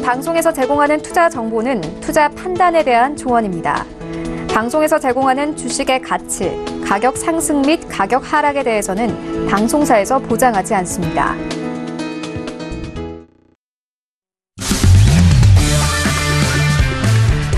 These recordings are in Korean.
방송에서 제공하는 투자 정보는 투자 판단에 대한 조언입니다. 방송에서 제공하는 주식의 가치, 가격 상승 및 가격 하락에 대해서는 방송사에서 보장하지 않습니다.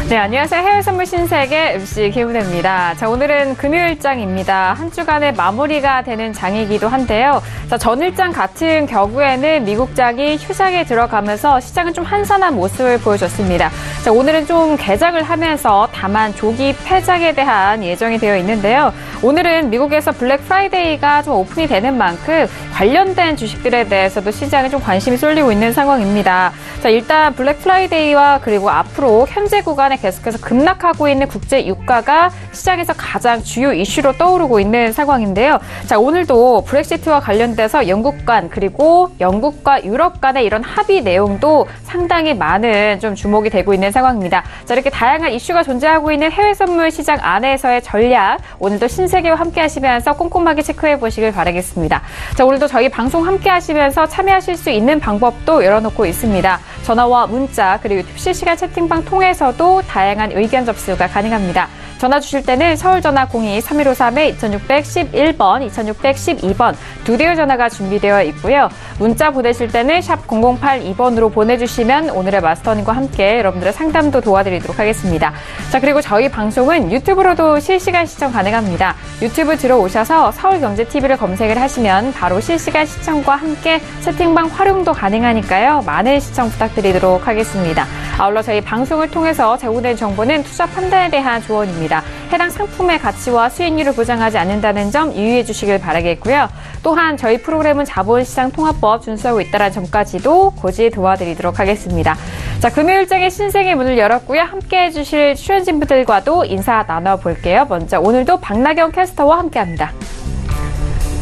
네, 안녕하세요. 해외 선물 신세계 MC 김은혜입니다. 자, 오늘은 금요일장입니다. 한 주간의 마무리가 되는 장이기도 한데요. 자, 전일장 같은 경우에는 미국장이 휴장에 들어가면서 시장은 좀 한산한 모습을 보여줬습니다. 자, 오늘은 좀 개장을 하면서 다만 조기 폐장에 대한 예정이 되어 있는데요. 오늘은 미국에서 블랙 프라이데이가 좀 오픈이 되는 만큼 관련된 주식들에 대해서도 시장에 좀 관심이 쏠리고 있는 상황입니다. 자, 일단 블랙 프라이데이와 그리고 앞으로 현재 구간에 계속해서 급락하고 있는 국제 유가가 시장에서 가장 주요 이슈로 떠오르고 있는 상황인데요. 자, 오늘도 브렉시트와 관련돼서 영국 간 그리고 영국과 유럽 간의 이런 합의 내용도 상당히 많은 좀 주목이 되고 있는 상황입니다. 자, 이렇게 다양한 이슈가 존재하고 있는 해외 선물 시장 안에서의 전략, 오늘도 신세계와 함께 하시면서 꼼꼼하게 체크해 보시길 바라겠습니다. 자, 오늘도 저희 방송 함께 하시면서 참여하실 수 있는 방법도 열어놓고 있습니다. 전화와 문자 그리고 유튜브 실시간 채팅방 통해서도 다양한 의견 접수가 가능합니다. 전화 주실 때는 서울 전화 02-3153-2611번, 2612번 두 대의 전화가 준비되어 있고요. 문자 보내실 때는 샵 0082번으로 보내주시면 오늘의 마스터님과 함께 여러분들의 상담도 도와드리도록 하겠습니다. 자, 그리고 저희 방송은 유튜브로도 실시간 시청 가능합니다. 유튜브 들어오셔서 서울경제TV를 검색을 하시면 바로 실시간 시청과 함께 채팅방 활용도 가능하니까요. 많은 시청 부탁드리도록 하겠습니다. 아울러 저희 방송을 통해서 제공된 정보는 투자 판단에 대한 조언입니다. 해당 상품의 가치와 수익률을 보장하지 않는다는 점 유의해 주시길 바라겠고요. 또한 저희 프로그램은 자본시장 통합법 준수하고 있다는 점까지도 고지 도와드리도록 하겠습니다. 자, 금요일장의 신생의 문을 열었고요. 함께해 주실 출연진분들과도 인사 나눠볼게요. 먼저 오늘도 박나경 캐스터와 함께합니다.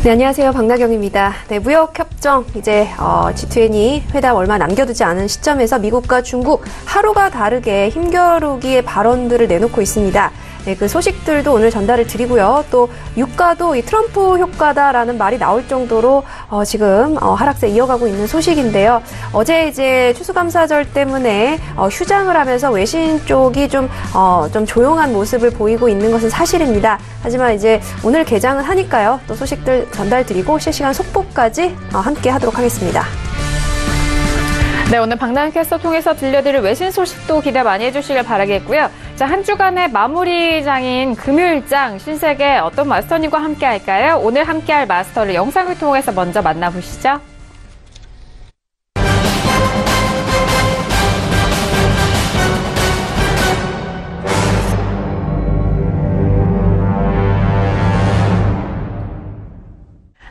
네, 안녕하세요. 박나경입니다. 네, 무역협정 이제 G20 회담 얼마 남겨두지 않은 시점에서 미국과 중국 하루가 다르게 힘겨루기의 발언들을 내놓고 있습니다. 네, 그 소식들도 오늘 전달을 드리고요. 또 유가도 이 트럼프 효과다라는 말이 나올 정도로 지금 하락세 이어가고 있는 소식인데요. 어제 이제 추수감사절 때문에 휴장을 하면서 외신 쪽이 좀 조용한 모습을 보이고 있는 것은 사실입니다. 하지만 이제 오늘 개장을 하니까요. 또 소식들 전달드리고 실시간 속보까지 함께 하도록 하겠습니다. 네, 오늘 박나경 캐스터 통해서 들려드릴 외신 소식도 기대 많이 해주시길 바라겠고요. 자, 한 주간의 마무리장인 금요일장 신세계 어떤 마스터님과 함께 할까요? 오늘 함께할 마스터를 영상을 통해서 먼저 만나보시죠.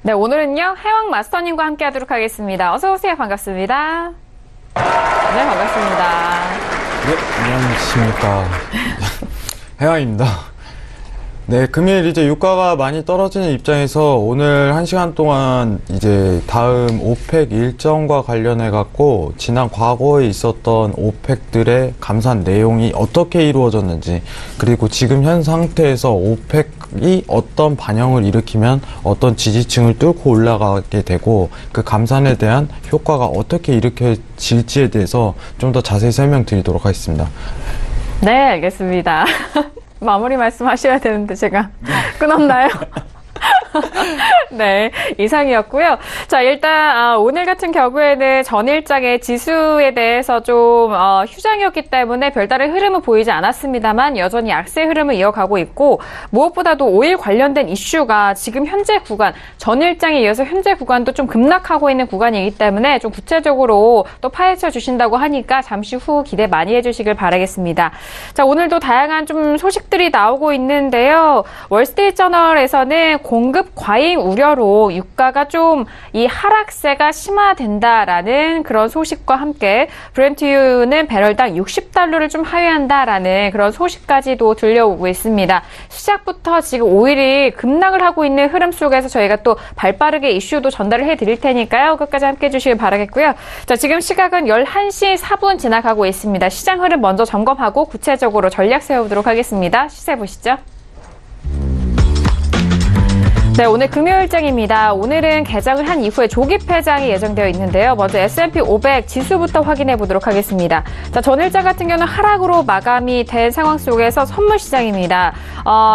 네, 오늘은요, 해왕 마스터님과 함께 하도록 하겠습니다. 어서오세요. 반갑습니다. 네, 반갑습니다. 네, 안녕하십니까. 해왕입니다. 네, 금일 이제 유가가 많이 떨어지는 입장에서 오늘 1시간 동안 이제 다음 오펙 일정과 관련해 갖고 지난 과거에 있었던 오펙들의 감산 내용이 어떻게 이루어졌는지, 그리고 지금 현 상태에서 오펙이 어떤 반영을 일으키면 어떤 지지층을 뚫고 올라가게 되고 그 감산에 대한 효과가 어떻게 일으켜질지에 대해서 좀 더 자세히 설명드리도록 하겠습니다. 네, 알겠습니다. 마무리 말씀하셔야 되는데 제가 끊었나요? 네, 이상이었고요. 자, 일단 오늘 같은 경우에는 전일장의 지수에 대해서 좀 휴장이었기 때문에 별다른 흐름은 보이지 않았습니다만 여전히 약세 흐름을 이어가고 있고, 무엇보다도 5일 관련된 이슈가 지금 현재 구간, 전일장에 이어서 현재 구간도 좀 급락하고 있는 구간이기 때문에 좀 구체적으로 또 파헤쳐 주신다고 하니까 잠시 후 기대 많이 해주시길 바라겠습니다. 자, 오늘도 다양한 좀 소식들이 나오고 있는데요. 월스트리트저널에서는 공급 공급 과잉 우려로 유가가 좀 이 하락세가 심화된다라는 그런 소식과 함께 브렌트유는 배럴당 60달러를 좀 하회한다라는 그런 소식까지도 들려오고 있습니다. 시작부터 지금 5일이 급락을 하고 있는 흐름 속에서 저희가 또 발빠르게 이슈도 전달을 해드릴 테니까요. 끝까지 함께해 주시길 바라겠고요. 자, 지금 시각은 11시 4분 지나가고 있습니다. 시장 흐름 먼저 점검하고 구체적으로 전략 세워보도록 하겠습니다. 시세 보시죠. 네, 오늘 금요일장입니다. 오늘은 개장을 한 이후에 조기 폐장이 예정되어 있는데요. 먼저 S&P 500 지수부터 확인해 보도록 하겠습니다. 자, 전일장 같은 경우는 하락으로 마감이 된 상황 속에서 선물 시장입니다.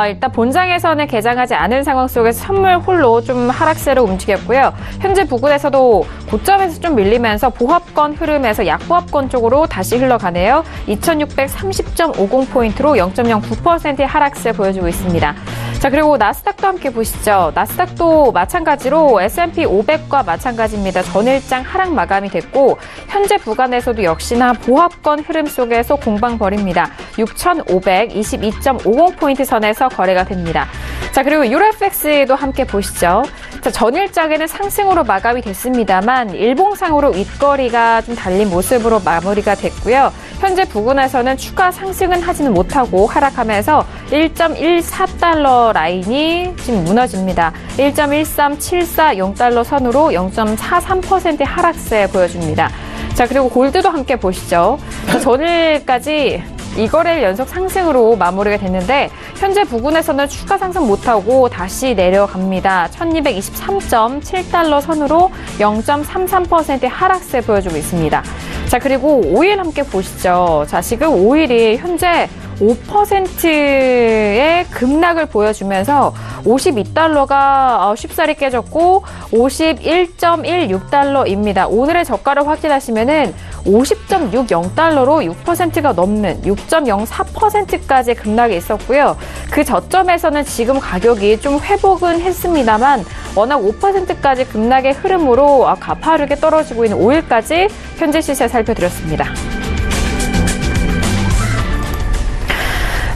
일단 본장에서는 개장하지 않은 상황 속에서 선물 홀로 좀 하락세로 움직였고요. 현재 부근에서도 고점에서 좀 밀리면서 보합권 흐름에서 약보합권 쪽으로 다시 흘러가네요. 2630.50포인트로 0.09%의 하락세 보여주고 있습니다. 자, 그리고 나스닥도 함께 보시죠. 나스닥도 마찬가지로 S&P 500과 마찬가지입니다. 전일장 하락 마감이 됐고 현재 구간에서도 역시나 보합권 흐름 속에서 공방 벌입니다. 6,522.50포인트 선에서 거래가 됩니다. 자, 그리고 유로FX도 함께 보시죠. 자, 전일장에는 상승으로 마감이 됐습니다만 일봉상으로 윗거리가 좀 달린 모습으로 마무리가 됐고요. 현재 부근에서는 추가 상승은 하지는 못하고 하락하면서 1.14달러 라인이 지금 무너집니다. 1.13740달러 선으로 0.43%의 하락세 보여줍니다. 자, 그리고 골드도 함께 보시죠. 전일까지 이 거래일 연속 상승으로 마무리가 됐는데 현재 부근에서는 추가 상승 못하고 다시 내려갑니다. 1223.7달러 선으로 0.33%의 하락세 보여주고 있습니다. 자, 그리고 오일 함께 보시죠. 자, 지금 오일이 현재 5%의 급락을 보여주면서 52달러가 쉽사리 깨졌고 51.16달러입니다. 오늘의 저가를 확인하시면은 50.60달러로 6%가 넘는 6.04%까지 급락이 있었고요. 그 저점에서는 지금 가격이 좀 회복은 했습니다만 워낙 5%까지 급락의 흐름으로 가파르게 떨어지고 있는 오일까지 현재 시세 살펴드렸습니다.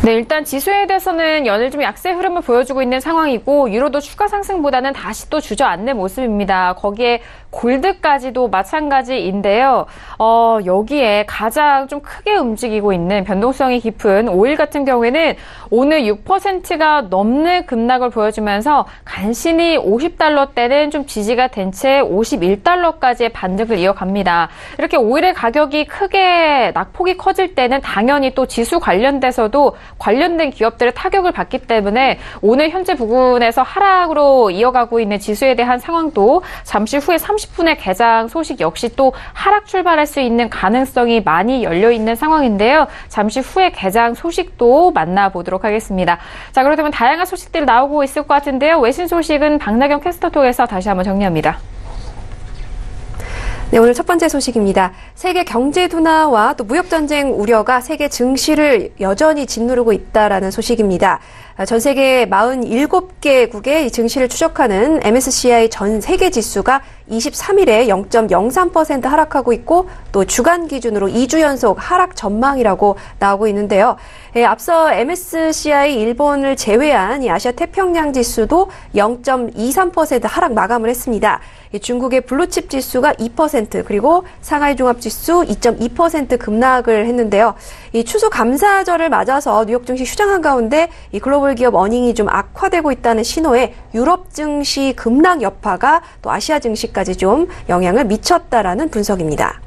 네, 일단 지수에 대해서는 연일 좀 약세 흐름을 보여주고 있는 상황이고 유로도 추가 상승보다는 다시 또 주저앉는 모습입니다. 거기에 골드까지도 마찬가지인데요. 여기에 가장 좀 크게 움직이고 있는 변동성이 깊은 오일 같은 경우에는 오늘 6%가 넘는 급락을 보여주면서 간신히 50달러대는 좀 지지가 된 채 51달러까지의 반등을 이어갑니다. 이렇게 오일의 가격이 크게 낙폭이 커질 때는 당연히 또 지수 관련돼서도 관련된 기업들의 타격을 받기 때문에 오늘 현재 부근에서 하락으로 이어가고 있는 지수에 대한 상황도 잠시 후에 30분의 개장 소식 역시 또 하락 출발할 수 있는 가능성이 많이 열려있는 상황인데요. 잠시 후에 개장 소식도 만나보도록 하겠습니다. 자, 그렇다면 다양한 소식들이 나오고 있을 것 같은데요. 외신 소식은 박나경 캐스터 통해서 다시 한번 정리합니다. 네, 오늘 첫 번째 소식입니다. 세계 경제 둔화와 또 무역 전쟁 우려가 세계 증시를 여전히 짓누르고 있다라는 소식입니다. 전 세계 47개국의 증시를 추적하는 MSCI 전 세계 지수가 23일에 0.03% 하락하고 있고 또 주간 기준으로 2주 연속 하락 전망이라고 나오고 있는데요. 앞서 MSCI 일본을 제외한 이 아시아 태평양 지수도 0.23% 하락 마감을 했습니다. 중국의 블루칩 지수가 2% 그리고 상하이 종합 지수 2.2% 급락을 했는데요. 이 추수 감사절을 맞아서 뉴욕 증시 휴장한 가운데 이 글로벌 기업 어닝이 좀 악화되고 있다는 신호에 유럽 증시 급락 여파가 또 아시아 증시까지 좀 영향을 미쳤다라는 분석입니다.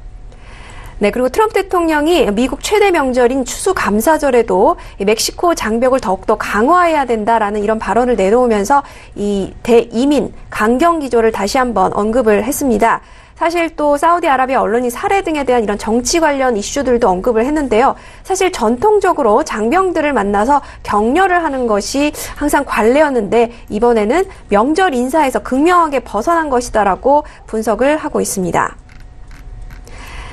네, 그리고 트럼프 대통령이 미국 최대 명절인 추수감사절에도 멕시코 장벽을 더욱더 강화해야 된다라는 이런 발언을 내놓으면서 이 대이민 강경 기조를 다시 한번 언급을 했습니다. 사실 또 사우디아라비아 언론이 살해 등에 대한 이런 정치 관련 이슈들도 언급을 했는데요. 사실 전통적으로 장병들을 만나서 격려를 하는 것이 항상 관례였는데 이번에는 명절 인사에서 극명하게 벗어난 것이다라고 분석을 하고 있습니다.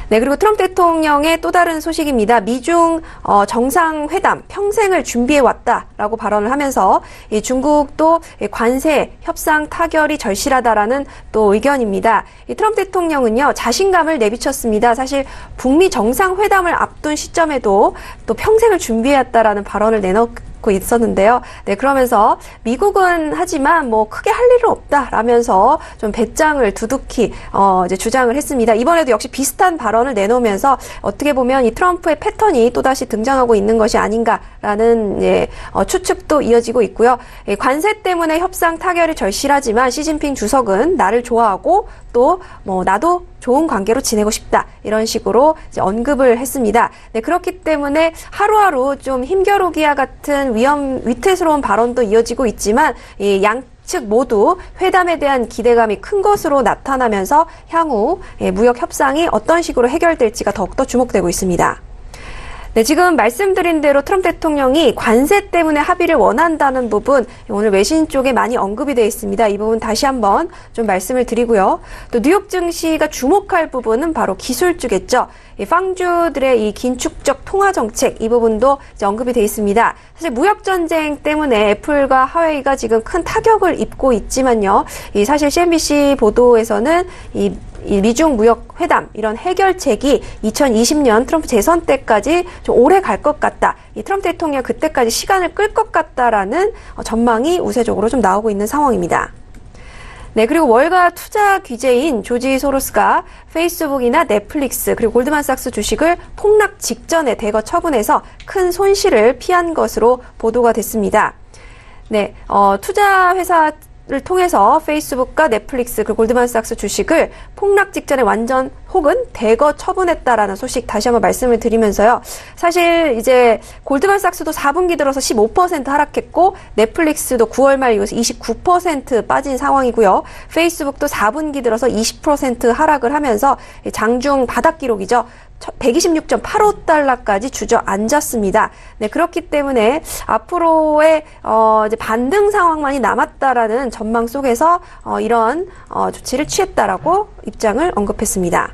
네, 그리고 트럼프 대통령의 또 다른 소식입니다. 미중 정상회담 평생을 준비해왔다라고 발언을 하면서 이 중국도 관세 협상 타결이 절실하다라는 또 의견입니다. 이 트럼프 대통령은요, 자신감을 내비쳤습니다. 사실 북미 정상회담을 앞둔 시점에도 또 평생을 준비해왔다라는 발언을 놓고 있었는데요. 네, 그러면서 미국은 하지만 뭐 크게 할 일은 없다라면서 좀 배짱을 두둑히 이제 주장을 했습니다. 이번에도 역시 비슷한 발언을 내놓으면서 어떻게 보면 이 트럼프의 패턴이 또다시 등장하고 있는 것이 아닌가라는 추측도 이어지고 있고요. 관세 때문에 협상 타결이 절실하지만 시진핑 주석은 나를 좋아하고 또 뭐 나도 좋은 관계로 지내고 싶다 이런 식으로 이제 언급을 했습니다. 네, 그렇기 때문에 하루하루 좀 힘겨루기와 같은 위태스러운 발언도 이어지고 있지만 이 양측 모두 회담에 대한 기대감이 큰 것으로 나타나면서 향후 무역 협상이 어떤 식으로 해결될지가 더욱더 주목되고 있습니다. 네, 지금 말씀드린 대로 트럼프 대통령이 관세 때문에 합의를 원한다는 부분 오늘 외신 쪽에 많이 언급이 되어 있습니다. 이 부분 다시 한번 좀 말씀을 드리고요. 또 뉴욕 증시가 주목할 부분은 바로 기술주겠죠. 이 빵주들의 이 긴축적 통화 정책 이 부분도 이제 언급이 되어 있습니다. 사실 무역 전쟁 때문에 애플과 하웨이가 지금 큰 타격을 입고 있지만요. 이 사실 CNBC 보도에서는 이 미중 무역 회담 이런 해결책이 2020년 트럼프 재선 때까지 좀 오래 갈 것 같다. 이 트럼프 대통령 그때까지 시간을 끌 것 같다라는 전망이 우세적으로 좀 나오고 있는 상황입니다. 네, 그리고 월가 투자 귀재인 조지 소로스가 페이스북이나 넷플릭스 그리고 골드만삭스 주식을 폭락 직전에 대거 처분해서 큰 손실을 피한 것으로 보도가 됐습니다. 네, 투자 회사를 통해서 페이스북과 넷플릭스 그리고 골드만삭스 주식을 폭락 직전에 완전 혹은 대거 처분했다라는 소식 다시 한번 말씀을 드리면서요. 사실 이제 골드만삭스도 4분기 들어서 15% 하락했고 넷플릭스도 9월 말 이후에 29% 빠진 상황이고요. 페이스북도 4분기 들어서 20% 하락을 하면서 장중 바닥 기록이죠. 126.85달러까지 주저앉았습니다. 네, 그렇기 때문에 앞으로의 이제 반등 상황만이 남았다라는 전망 속에서 이런 조치를 취했다라고 입장을 언급했습니다.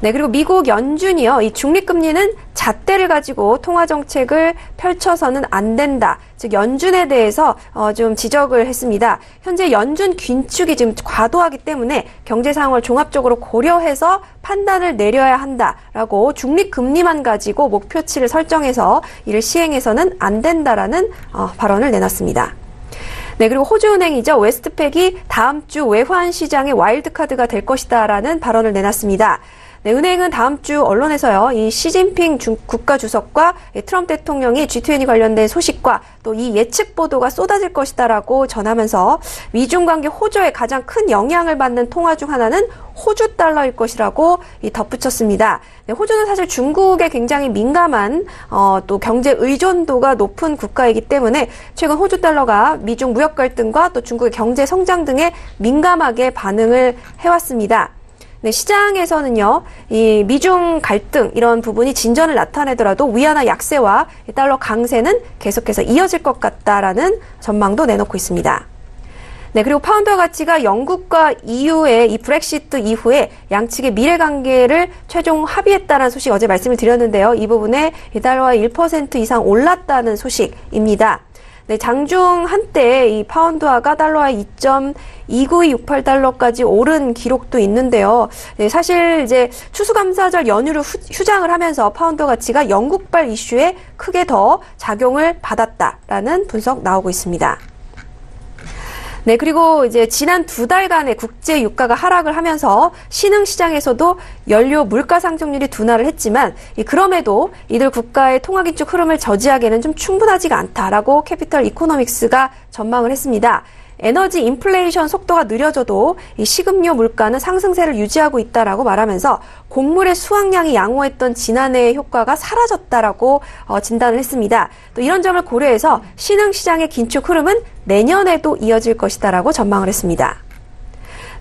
네, 그리고 미국 연준이요. 이 중립금리는 잣대를 가지고 통화 정책을 펼쳐서는 안 된다. 즉 연준에 대해서 좀 지적을 했습니다. 현재 연준 긴축이 지금 과도하기 때문에 경제 상황을 종합적으로 고려해서 판단을 내려야 한다라고 중립금리만 가지고 목표치를 설정해서 이를 시행해서는 안 된다라는 발언을 내놨습니다. 네, 그리고 호주은행이죠. 웨스트팩이 다음 주 외환 시장의 와일드카드가 될 것이다라는 발언을 내놨습니다. 네, 은행은 다음 주 언론에서요, 이 시진핑 국가주석과 트럼프 대통령이 G20 관련된 소식과 또 이 예측 보도가 쏟아질 것이다라고 전하면서 미중 관계 호조에 가장 큰 영향을 받는 통화 중 하나는 호주 달러일 것이라고 덧붙였습니다. 네, 호주는 사실 중국에 굉장히 민감한 또 경제 의존도가 높은 국가이기 때문에 최근 호주 달러가 미중 무역 갈등과 또 중국의 경제 성장 등에 민감하게 반응을 해왔습니다. 네, 시장에서는요, 이 미중 갈등 이런 부분이 진전을 나타내더라도 위안화 약세와 달러 강세는 계속해서 이어질 것 같다라는 전망도 내놓고 있습니다. 네, 그리고 파운드 가치가 영국과 EU의 이 브렉시트 이후에 양측의 미래 관계를 최종 합의했다는 소식 어제 말씀을 드렸는데요. 이 부분에 달러와 1% 이상 올랐다는 소식입니다. 네, 장중 한때 이 파운드화가 달러와 2.29268달러까지 오른 기록도 있는데요. 네, 사실 이제 추수감사절 연휴를 휴장을 하면서 파운드 가치가 영국발 이슈에 크게 더 작용을 받았다라는 분석 나오고 있습니다. 네, 그리고 이제 지난 2달간의 국제 유가가 하락을 하면서 신흥시장에서도 연료 물가 상승률이 둔화를 했지만 그럼에도 이들 국가의 통화긴축 흐름을 저지하기에는 좀 충분하지가 않다라고 캐피털 이코노믹스가 전망을 했습니다. 에너지 인플레이션 속도가 느려져도 이 식음료 물가는 상승세를 유지하고 있다라고 말하면서 곡물의 수확량이 양호했던 지난해의 효과가 사라졌다라고 진단을 했습니다. 또 이런 점을 고려해서 신흥시장의 긴축 흐름은 내년에도 이어질 것이다라고 전망을 했습니다.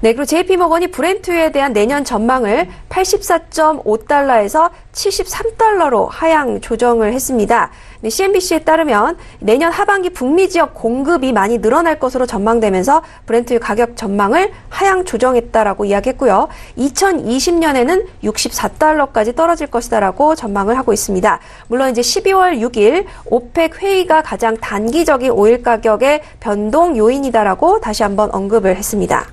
네, 그리고 JP모건이 브렌트유에 대한 내년 전망을 84.5달러에서 73달러로 하향 조정을 했습니다. 네, CNBC에 따르면 내년 하반기 북미 지역 공급이 많이 늘어날 것으로 전망되면서 브렌트유 가격 전망을 하향 조정했다라고 이야기했고요. 2020년에는 64달러까지 떨어질 것이다라고 전망을 하고 있습니다. 물론 이제 12월 6일 오펙 회의가 가장 단기적인 오일 가격의 변동 요인이다라고 다시 한번 언급을 했습니다.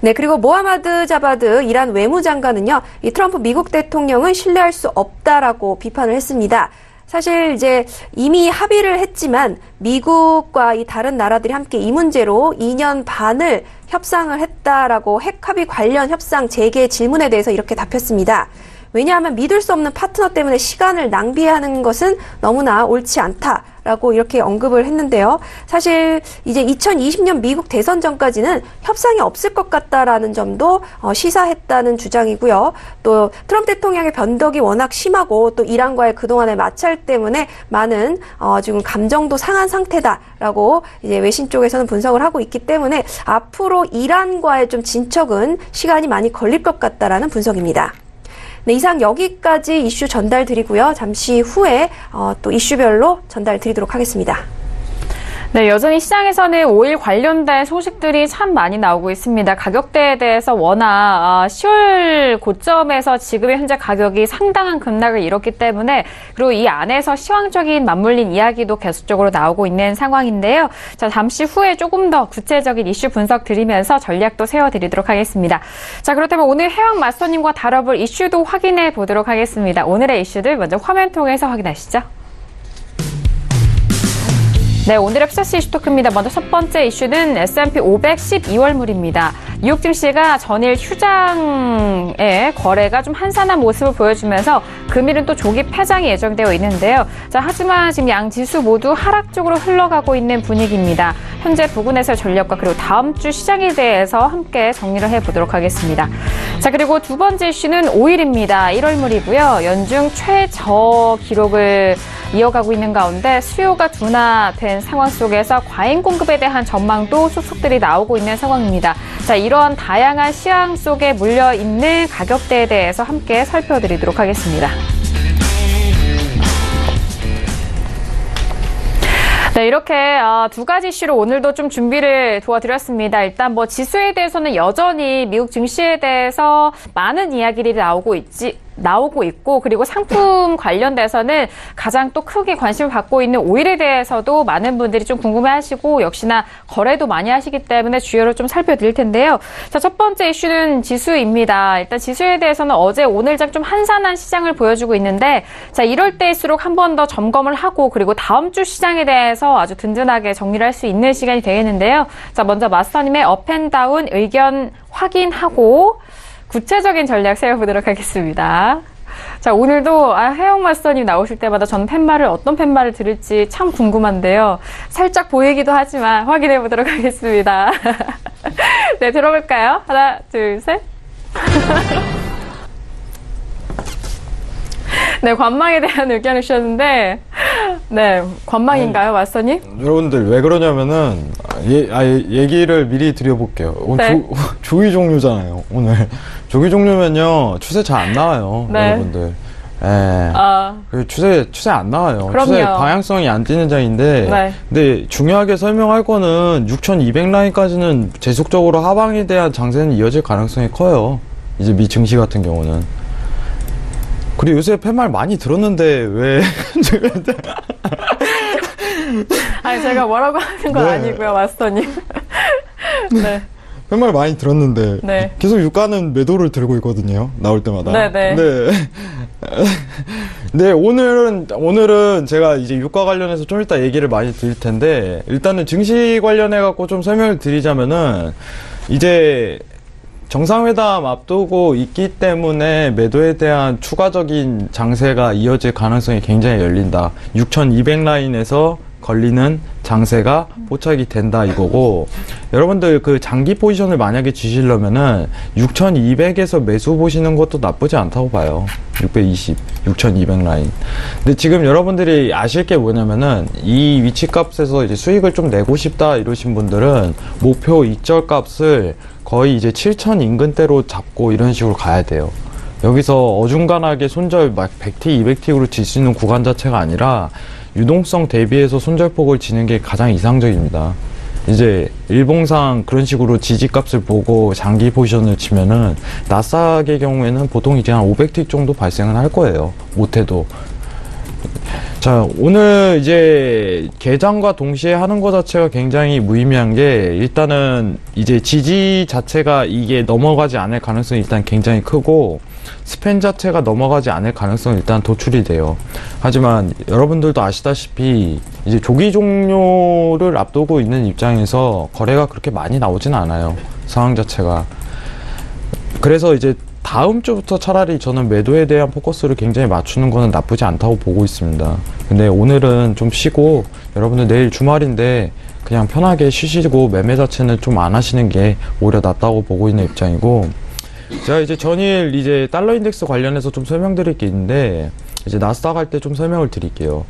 네, 그리고 모하마드 자바드 이란 외무장관은요, 이 트럼프 미국 대통령은 신뢰할 수 없다라고 비판을 했습니다. 사실 이제 이미 합의를 했지만 미국과 이 다른 나라들이 함께 이 문제로 2년 반을 협상을 했다라고 핵 합의 관련 협상 재개 질문에 대해서 이렇게 답했습니다. 왜냐하면 믿을 수 없는 파트너 때문에 시간을 낭비하는 것은 너무나 옳지 않다라고 이렇게 언급을 했는데요. 사실 이제 2020년 미국 대선 전까지는 협상이 없을 것 같다라는 점도 시사했다는 주장이고요. 또 트럼프 대통령의 변덕이 워낙 심하고 또 이란과의 그동안의 마찰 때문에 많은 지금 감정도 상한 상태다라고 이제 외신 쪽에서는 분석을 하고 있기 때문에 앞으로 이란과의 좀 진척은 시간이 많이 걸릴 것 같다라는 분석입니다. 네, 이상 여기까지 이슈 전달 드리고요. 잠시 후에 또 이슈별로 전달 드리도록 하겠습니다. 네, 여전히 시장에서는 오일 관련된 소식들이 참 많이 나오고 있습니다. 가격대에 대해서 워낙 10월 고점에서 지금의 현재 가격이 상당한 급락을 이뤘기 때문에 그리고 이 안에서 시황적인 맞물린 이야기도 계속적으로 나오고 있는 상황인데요. 자, 잠시 후에 조금 더 구체적인 이슈 분석 드리면서 전략도 세워드리도록 하겠습니다. 자, 그렇다면 오늘 해왕 마스터님과 다뤄볼 이슈도 확인해 보도록 하겠습니다. 오늘의 이슈들 먼저 화면 통해서 확인하시죠. 네, 오늘의 플러스 이슈 토크입니다. 먼저 첫 번째 이슈는 S&P 500 12월물입니다. 뉴욕 증시가 전일 휴장의 거래가 좀 한산한 모습을 보여주면서 금일은 또 조기 폐장이 예정되어 있는데요. 자, 하지만 지금 양 지수 모두 하락 쪽으로 흘러가고 있는 분위기입니다. 현재 부근에서의 전략과 그리고 다음 주 시장에 대해서 함께 정리를 해보도록 하겠습니다. 자, 그리고 두 번째 이슈는 오일입니다. 1월물이고요. 연중 최저 기록을 이어가고 있는 가운데 수요가 둔화된 상황 속에서 과잉 공급에 대한 전망도 속속들이 나오고 있는 상황입니다. 자, 이러한 다양한 시황 속에 물려있는 가격대에 대해서 함께 살펴드리도록 하겠습니다. 네, 이렇게 두 가지 이슈로 오늘도 좀 준비를 도와드렸습니다. 일단 뭐 지수에 대해서는 여전히 미국 증시에 대해서 많은 이야기들이 나오고 있고 그리고 상품 관련돼서는 가장 또 크게 관심을 갖고 있는 오일에 대해서도 많은 분들이 좀 궁금해하시고 역시나 거래도 많이 하시기 때문에 주요로 좀 살펴드릴 텐데요. 자, 첫 번째 이슈는 지수입니다. 일단 지수에 대해서는 어제 오늘장 좀 한산한 시장을 보여주고 있는데 자, 이럴 때일수록 한 번 더 점검을 하고 그리고 다음 주 시장에 대해서 아주 든든하게 정리를 할 수 있는 시간이 되겠는데요. 자, 먼저 마스터님의 업앤다운 의견 확인하고 구체적인 전략 세워보도록 하겠습니다. 자, 오늘도 해영 마스터님 나오실 때마다 저는 어떤 팻말을 들을지 참 궁금한데요. 살짝 보이기도 하지만 확인해 보도록 하겠습니다. 네, 들어볼까요? 하나, 둘, 셋. 네, 관망에 대한 의견을 주셨는데, 네, 관망인가요, 마스터님? 여러분들 왜 그러냐면은 얘기를 미리 드려볼게요. 네. 조기 종료잖아요. 오늘 조기 종료면요 추세 잘 안 나와요. 네. 여러분들. 예. 추세 안 나와요. 그럼요. 추세 방향성이 안 띄는 장인데. 네. 근데 중요하게 설명할 거는 6,200 라인까지는 지속적으로 하방에 대한 장세는 이어질 가능성이 커요. 이제 미 증시 같은 경우는. 그리고 요새 팻말 많이 들었는데 왜 아니, 제가 뭐라고 하는 건 네. 아니고요, 마스터님. 네. 팻말 많이 들었는데 네. 계속 유가는 매도를 들고 있거든요. 나올 때마다. 네네. 네. 네, 오늘은 제가 이제 유가 관련해서 좀 이따 얘기를 많이 드릴 텐데 일단은 증시 관련해 갖고 좀 설명을 드리자면은 이제 정상회담 앞두고 있기 때문에 매도에 대한 추가적인 장세가 이어질 가능성이 굉장히 열린다. 6,200 라인에서 걸리는 장세가 포착이 된다 이거고, 여러분들 그 장기 포지션을 만약에 주시려면은 6,200에서 매수 보시는 것도 나쁘지 않다고 봐요. 620, 6,200 라인. 근데 지금 여러분들이 아실 게 뭐냐면은 이 위치 값에서 이제 수익을 좀 내고 싶다 이러신 분들은 목표 익절 값을 거의 이제 7,000 인근대로 잡고 이런 식으로 가야 돼요. 여기서 어중간하게 손절 막 100T, 200T로 질 수 있는 구간 자체가 아니라 유동성 대비해서 손절폭을 지는 게 가장 이상적입니다. 이제 일봉상 그런 식으로 지지값을 보고 장기 포지션을 치면은 나스닥의 경우에는 보통 이제 한 500T 정도 발생은 할 거예요. 못해도. 자, 오늘 이제 개장과 동시에 하는 것 자체가 굉장히 무의미한 게, 일단은 이제 지지 자체가 이게 넘어가지 않을 가능성이 일단 굉장히 크고, 스팬 자체가 넘어가지 않을 가능성이 일단 도출이 돼요. 하지만 여러분들도 아시다시피 이제 조기 종료를 앞두고 있는 입장에서 거래가 그렇게 많이 나오진 않아요. 상황 자체가. 그래서 이제 다음 주부터 차라리 저는 매도에 대한 포커스를 굉장히 맞추는 거는 나쁘지 않다고 보고 있습니다. 근데 오늘은 좀 쉬고, 여러분들 내일 주말인데 그냥 편하게 쉬시고 매매 자체는 좀 안 하시는 게 오히려 낫다고 보고 있는 입장이고, 제가 이제 전일 이제 달러 인덱스 관련해서 좀 설명드릴 게 있는데, 이제 나스닥 할 때 좀 설명을 드릴게요.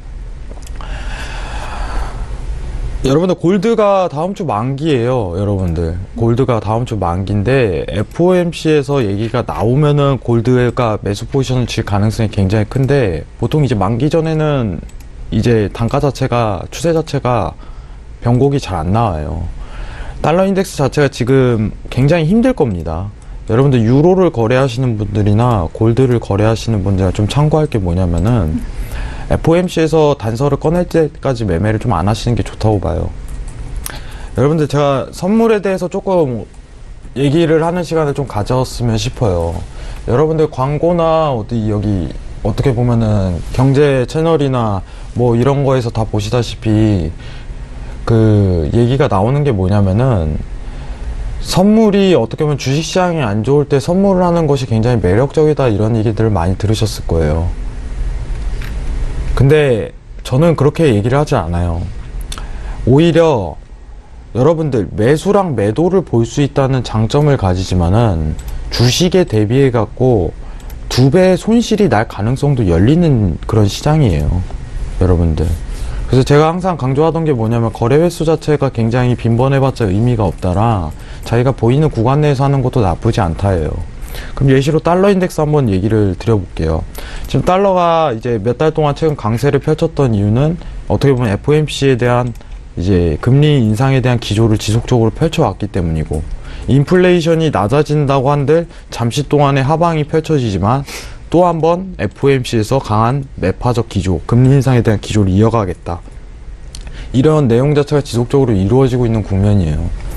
여러분들 골드가 다음 주 만기예요. 여러분들 골드가 다음 주 만기인데, FOMC에서 얘기가 나오면은 골드가 매수 포지션을 질 가능성이 굉장히 큰데, 보통 이제 만기 전에는 이제 단가 자체가, 추세 자체가 변곡이 잘 안 나와요. 달러 인덱스 자체가 지금 굉장히 힘들 겁니다. 여러분들 유로를 거래하시는 분들이나 골드를 거래하시는 분들 좀 참고할 게 뭐냐면은, FOMC에서 단서를 꺼낼 때까지 매매를 좀 안 하시는 게 좋다고 봐요. 여러분들 제가 선물에 대해서 조금 얘기를 하는 시간을 좀 가졌으면 싶어요. 여러분들 광고나 어디 여기 어떻게 보면은 경제 채널이나 뭐 이런 거에서 다 보시다시피 그 얘기가 나오는 게 뭐냐면은, 선물이 어떻게 보면 주식시장이 안 좋을 때 선물을 하는 것이 굉장히 매력적이다, 이런 얘기들을 많이 들으셨을 거예요. 근데 저는 그렇게 얘기를 하지 않아요. 오히려 여러분들 매수랑 매도를 볼 수 있다는 장점을 가지지만은, 주식에 대비해 갖고 2배의 손실이 날 가능성도 열리는 그런 시장이에요, 여러분들. 그래서 제가 항상 강조하던 게 뭐냐면, 거래 횟수 자체가 굉장히 빈번해봤자 의미가 없다라, 자기가 보이는 구간 내에서 하는 것도 나쁘지 않다예요. 그럼 예시로 달러 인덱스 한번 얘기를 드려볼게요. 지금 달러가 이제 몇 달 동안 최근 강세를 펼쳤던 이유는 어떻게 보면 FOMC에 대한 이제 금리 인상에 대한 기조를 지속적으로 펼쳐왔기 때문이고, 인플레이션이 낮아진다고 한들 잠시 동안의 하방이 펼쳐지지만, 또 한 번 FOMC에서 강한 매파적 기조, 금리 인상에 대한 기조를 이어가겠다, 이런 내용 자체가 지속적으로 이루어지고 있는 국면이에요.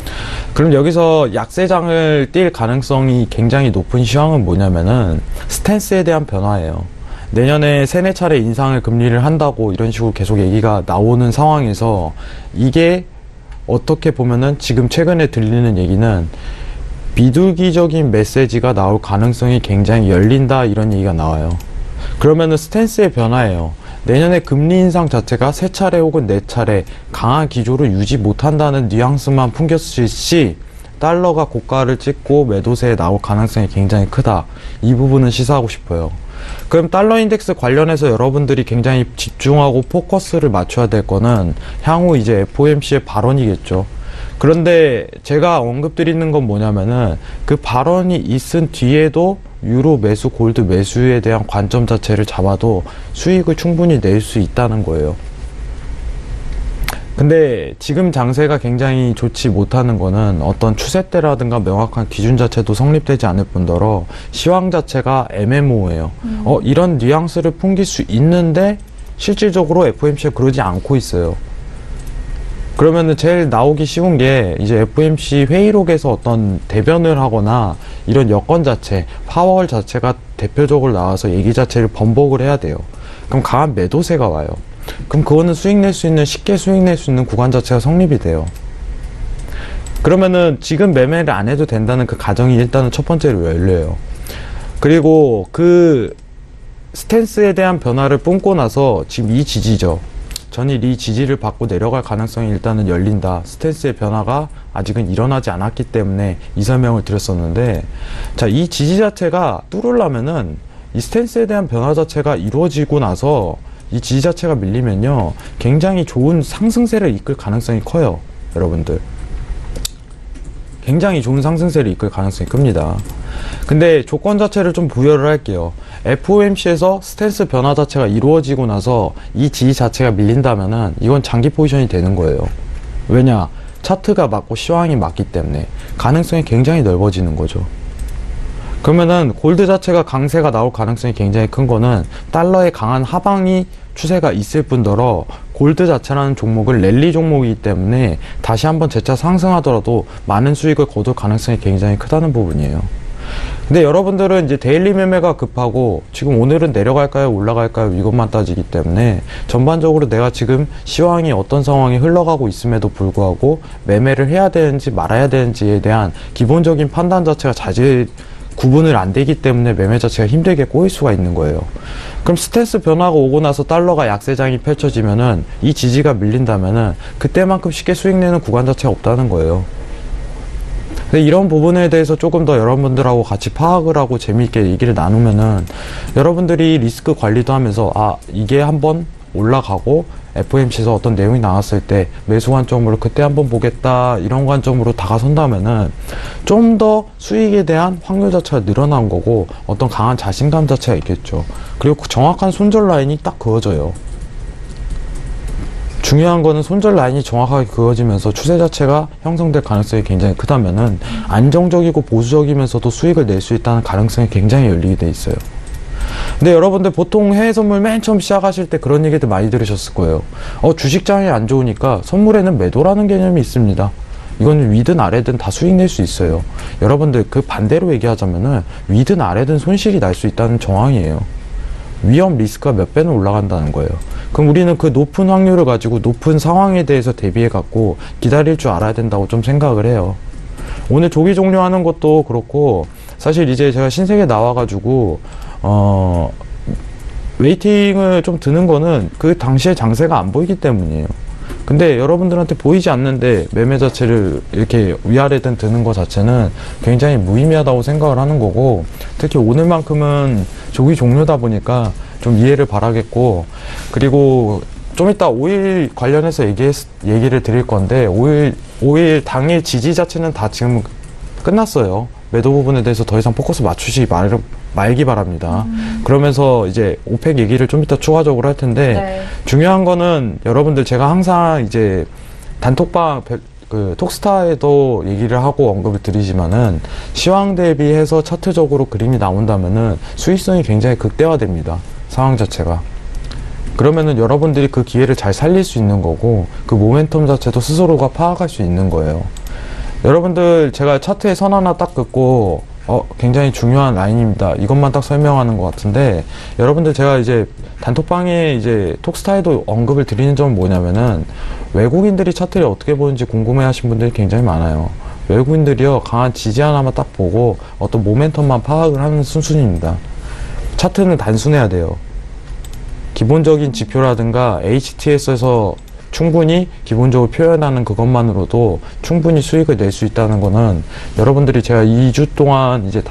그럼 여기서 약세장을 띌 가능성이 굉장히 높은 시황은 뭐냐면은, 스탠스에 대한 변화예요. 내년에 3-4차례 인상을 금리를 한다고 이런 식으로 계속 얘기가 나오는 상황에서, 이게 어떻게 보면은 지금 최근에 들리는 얘기는 비둘기적인 메시지가 나올 가능성이 굉장히 열린다, 이런 얘기가 나와요. 그러면은 스탠스의 변화예요. 내년에 금리 인상 자체가 3차례 혹은 4차례 강한 기조를 유지 못한다는 뉘앙스만 풍겼을 시, 달러가 고가를 찍고 매도세에 나올 가능성이 굉장히 크다, 이 부분은 시사하고 싶어요. 그럼 달러 인덱스 관련해서 여러분들이 굉장히 집중하고 포커스를 맞춰야 될 거는 향후 이제 FOMC의 발언이겠죠. 그런데 제가 언급드리는 건 뭐냐면은, 그 발언이 있은 뒤에도 유로 매수, 골드 매수에 대한 관점 자체를 잡아도 수익을 충분히 낼 수 있다는 거예요. 근데 지금 장세가 굉장히 좋지 못하는 거는, 어떤 추세대라든가 명확한 기준 자체도 성립되지 않을 뿐더러 시황 자체가 애매모호해요. 이런 뉘앙스를 풍길 수 있는데 실질적으로 FOMC가 그러지 않고 있어요. 그러면은 제일 나오기 쉬운 게, 이제 FOMC 회의록에서 어떤 대변을 하거나 이런 여건 자체, 파월 자체가 대표적으로 나와서 얘기 자체를 번복을 해야 돼요. 그럼 강한 매도세가 와요. 그럼 그거는 수익 낼 수 있는, 쉽게 수익 낼 수 있는 구간 자체가 성립이 돼요. 그러면은 지금 매매를 안 해도 된다는 그 가정이 일단은 첫 번째로 열려요. 그리고 그 스탠스에 대한 변화를 뿜고 나서 지금 이 지지죠. 전일 이 지지를 받고 내려갈 가능성이 일단은 열린다, 스탠스의 변화가 아직은 일어나지 않았기 때문에 이 설명을 드렸었는데, 자, 이 지지 자체가 뚫으려면은 이 스탠스에 대한 변화 자체가 이루어지고 나서 이 지지 자체가 밀리면요, 굉장히 좋은 상승세를 이끌 가능성이 커요, 여러분들. 굉장히 좋은 상승세를 이끌 가능성이 큽니다. 근데 조건 자체를 좀 부여를 할게요. FOMC에서 스탠스 변화 자체가 이루어지고 나서 이 지지 자체가 밀린다면은 이건 장기 포지션이 되는 거예요. 왜냐? 차트가 맞고 시황이 맞기 때문에 가능성이 굉장히 넓어지는 거죠. 그러면은 골드 자체가 강세가 나올 가능성이 굉장히 큰 거는 달러의 강한 하방이 추세가 있을 뿐더러 골드 자체라는 종목은 랠리 종목이기 때문에 다시 한번 재차 상승하더라도 많은 수익을 거둘 가능성이 굉장히 크다는 부분이에요. 근데 여러분들은 이제 데일리 매매가 급하고 지금 오늘은 내려갈까요 올라갈까요 이것만 따지기 때문에 전반적으로 내가 지금 시황이 어떤 상황이 흘러가고 있음에도 불구하고 매매를 해야 되는지 말아야 되는지에 대한 기본적인 판단 자체가 구분을 안 되기 때문에 매매 자체가 힘들게 꼬일 수가 있는 거예요. 그럼 스탠스 변화가 오고 나서 달러가 약세장이 펼쳐지면은 이 지지가 밀린다면은 그때만큼 쉽게 수익 내는 구간 자체가 없다는 거예요. 근데 이런 부분에 대해서 조금 더 여러분들하고 같이 파악을 하고 재미있게 얘기를 나누면은 여러분들이 리스크 관리도 하면서 아 이게 한번 올라가고 FOMC에서 어떤 내용이 나왔을 때 매수 관점으로 그때 한번 보겠다 이런 관점으로 다가선다면은 좀 더 수익에 대한 확률 자체가 늘어난 거고 어떤 강한 자신감 자체가 있겠죠. 그리고 정확한 손절 라인이 딱 그어져요. 중요한 거는 손절 라인이 정확하게 그어지면서 추세 자체가 형성될 가능성이 굉장히 크다면은 안정적이고 보수적이면서도 수익을 낼 수 있다는 가능성이 굉장히 열리게 돼 있어요. 근데 여러분들 보통 해외 선물 맨 처음 시작하실 때 그런 얘기들 많이 들으셨을 거예요. 주식장이 안 좋으니까 선물에는 매도라는 개념이 있습니다. 이건 위든 아래든 다 수익 낼 수 있어요. 여러분들 그 반대로 얘기하자면은 위든 아래든 손실이 날 수 있다는 정황이에요. 위험 리스크가 몇 배는 올라간다는 거예요. 그럼 우리는 그 높은 확률을 가지고 높은 상황에 대해서 대비해 갖고 기다릴 줄 알아야 된다고 좀 생각을 해요. 오늘 조기 종료하는 것도 그렇고 사실 이제 제가 신세계 나와가지고 웨이팅을 좀 드는 거는 그 당시에 장세가 안 보이기 때문이에요. 근데 여러분들한테 보이지 않는데 매매 자체를 이렇게 위아래든 드는 것 자체는 굉장히 무의미하다고 생각을 하는 거고, 특히 오늘만큼은 조기 종료다 보니까 좀 이해를 바라겠고, 그리고 좀 이따 5일 관련해서 얘기를 드릴 건데 5일 당일 지지 자체는 다 지금 끝났어요. 매도 부분에 대해서 더 이상 포커스 맞추지 말기 바랍니다. 그러면서 이제 오펙 얘기를 좀 이따 추가적으로 할 텐데, 네. 중요한 거는 여러분들 제가 항상 이제 단톡방 톡스타에도 얘기를 하고 언급을 드리지만은 시황 대비해서 차트적으로 그림이 나온다면은 수익성이 굉장히 극대화됩니다. 상황 자체가. 그러면은 여러분들이 그 기회를 잘 살릴 수 있는 거고, 그 모멘텀 자체도 스스로가 파악할 수 있는 거예요. 여러분들 제가 차트에 선 하나 딱 긋고 굉장히 중요한 라인입니다. 이것만 딱 설명하는 것 같은데, 여러분들 제가 이제 단톡방에 이제 톡스타에도 언급을 드리는 점은 뭐냐면은, 외국인들이 차트를 어떻게 보는지 궁금해 하신 분들이 굉장히 많아요. 외국인들이요, 강한 지지 하나만 딱 보고 어떤 모멘텀만 파악을 하는 순순입니다. 차트는 단순해야 돼요. 기본적인 지표라든가 HTS에서 충분히 기본적으로 표현하는 그것만으로도 충분히 수익을 낼 수 있다는 거는 여러분들이 제가 2주 동안 이제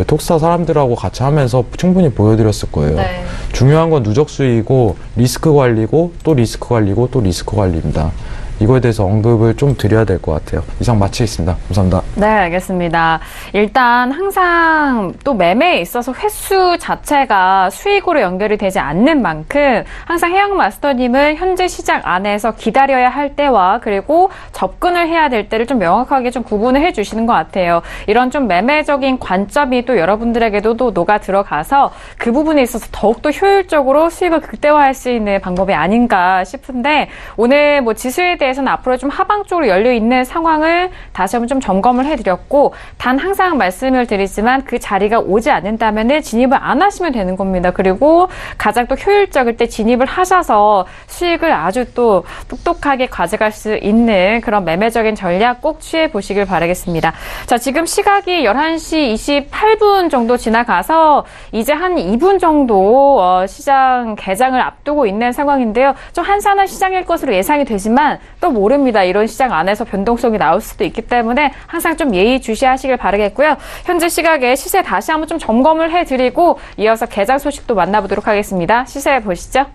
톡스타 사람들하고 같이 하면서 충분히 보여드렸을 거예요. 네. 중요한 건 누적 수익이고 리스크 관리고 또 리스크 관리고 또 리스크 관리입니다. 이거에 대해서 언급을 좀 드려야 될 것 같아요. 이상 마치겠습니다. 감사합니다. 네, 알겠습니다. 일단 항상 또 매매에 있어서 횟수 자체가 수익으로 연결이 되지 않는 만큼 항상 해양 마스터님은 현재 시장 안에서 기다려야 할 때와 그리고 접근을 해야 될 때를 좀 명확하게 좀 구분을 해주시는 것 같아요. 이런 좀 매매적인 관점이 또 여러분들에게도 또 녹아 들어가서 그 부분에 있어서 더욱더 효율적으로 수익을 극대화할 수 있는 방법이 아닌가 싶은데, 오늘 뭐 지수에 대해서는 앞으로 좀 하방 쪽으로 열려 있는 상황을 다시 한번 좀 점검을 해드렸고, 단 항상 말씀을 드리지만 그 자리가 오지 않는다면은 진입을 안 하시면 되는 겁니다. 그리고 가장 또 효율적일 때 진입을 하셔서 수익을 아주 또 똑똑하게 가져갈 수 있는 그런 매매적인 전략 꼭 취해 보시길 바라겠습니다. 자, 지금 시각이 11시 28분 정도 지나가서 이제 한 2분 정도 시장 개장을 앞두고 있는 상황인데요. 좀 한산한 시장일 것으로 예상이 되지만 또 모릅니다. 이런 시장 안에서 변동성이 나올 수도 있기 때문에 항상 좀 예의주시하시길 바라겠고요. 현재 시각에 시세 다시 한번 좀 점검을 해드리고 이어서 개장 소식도 만나보도록 하겠습니다. 시세 보시죠.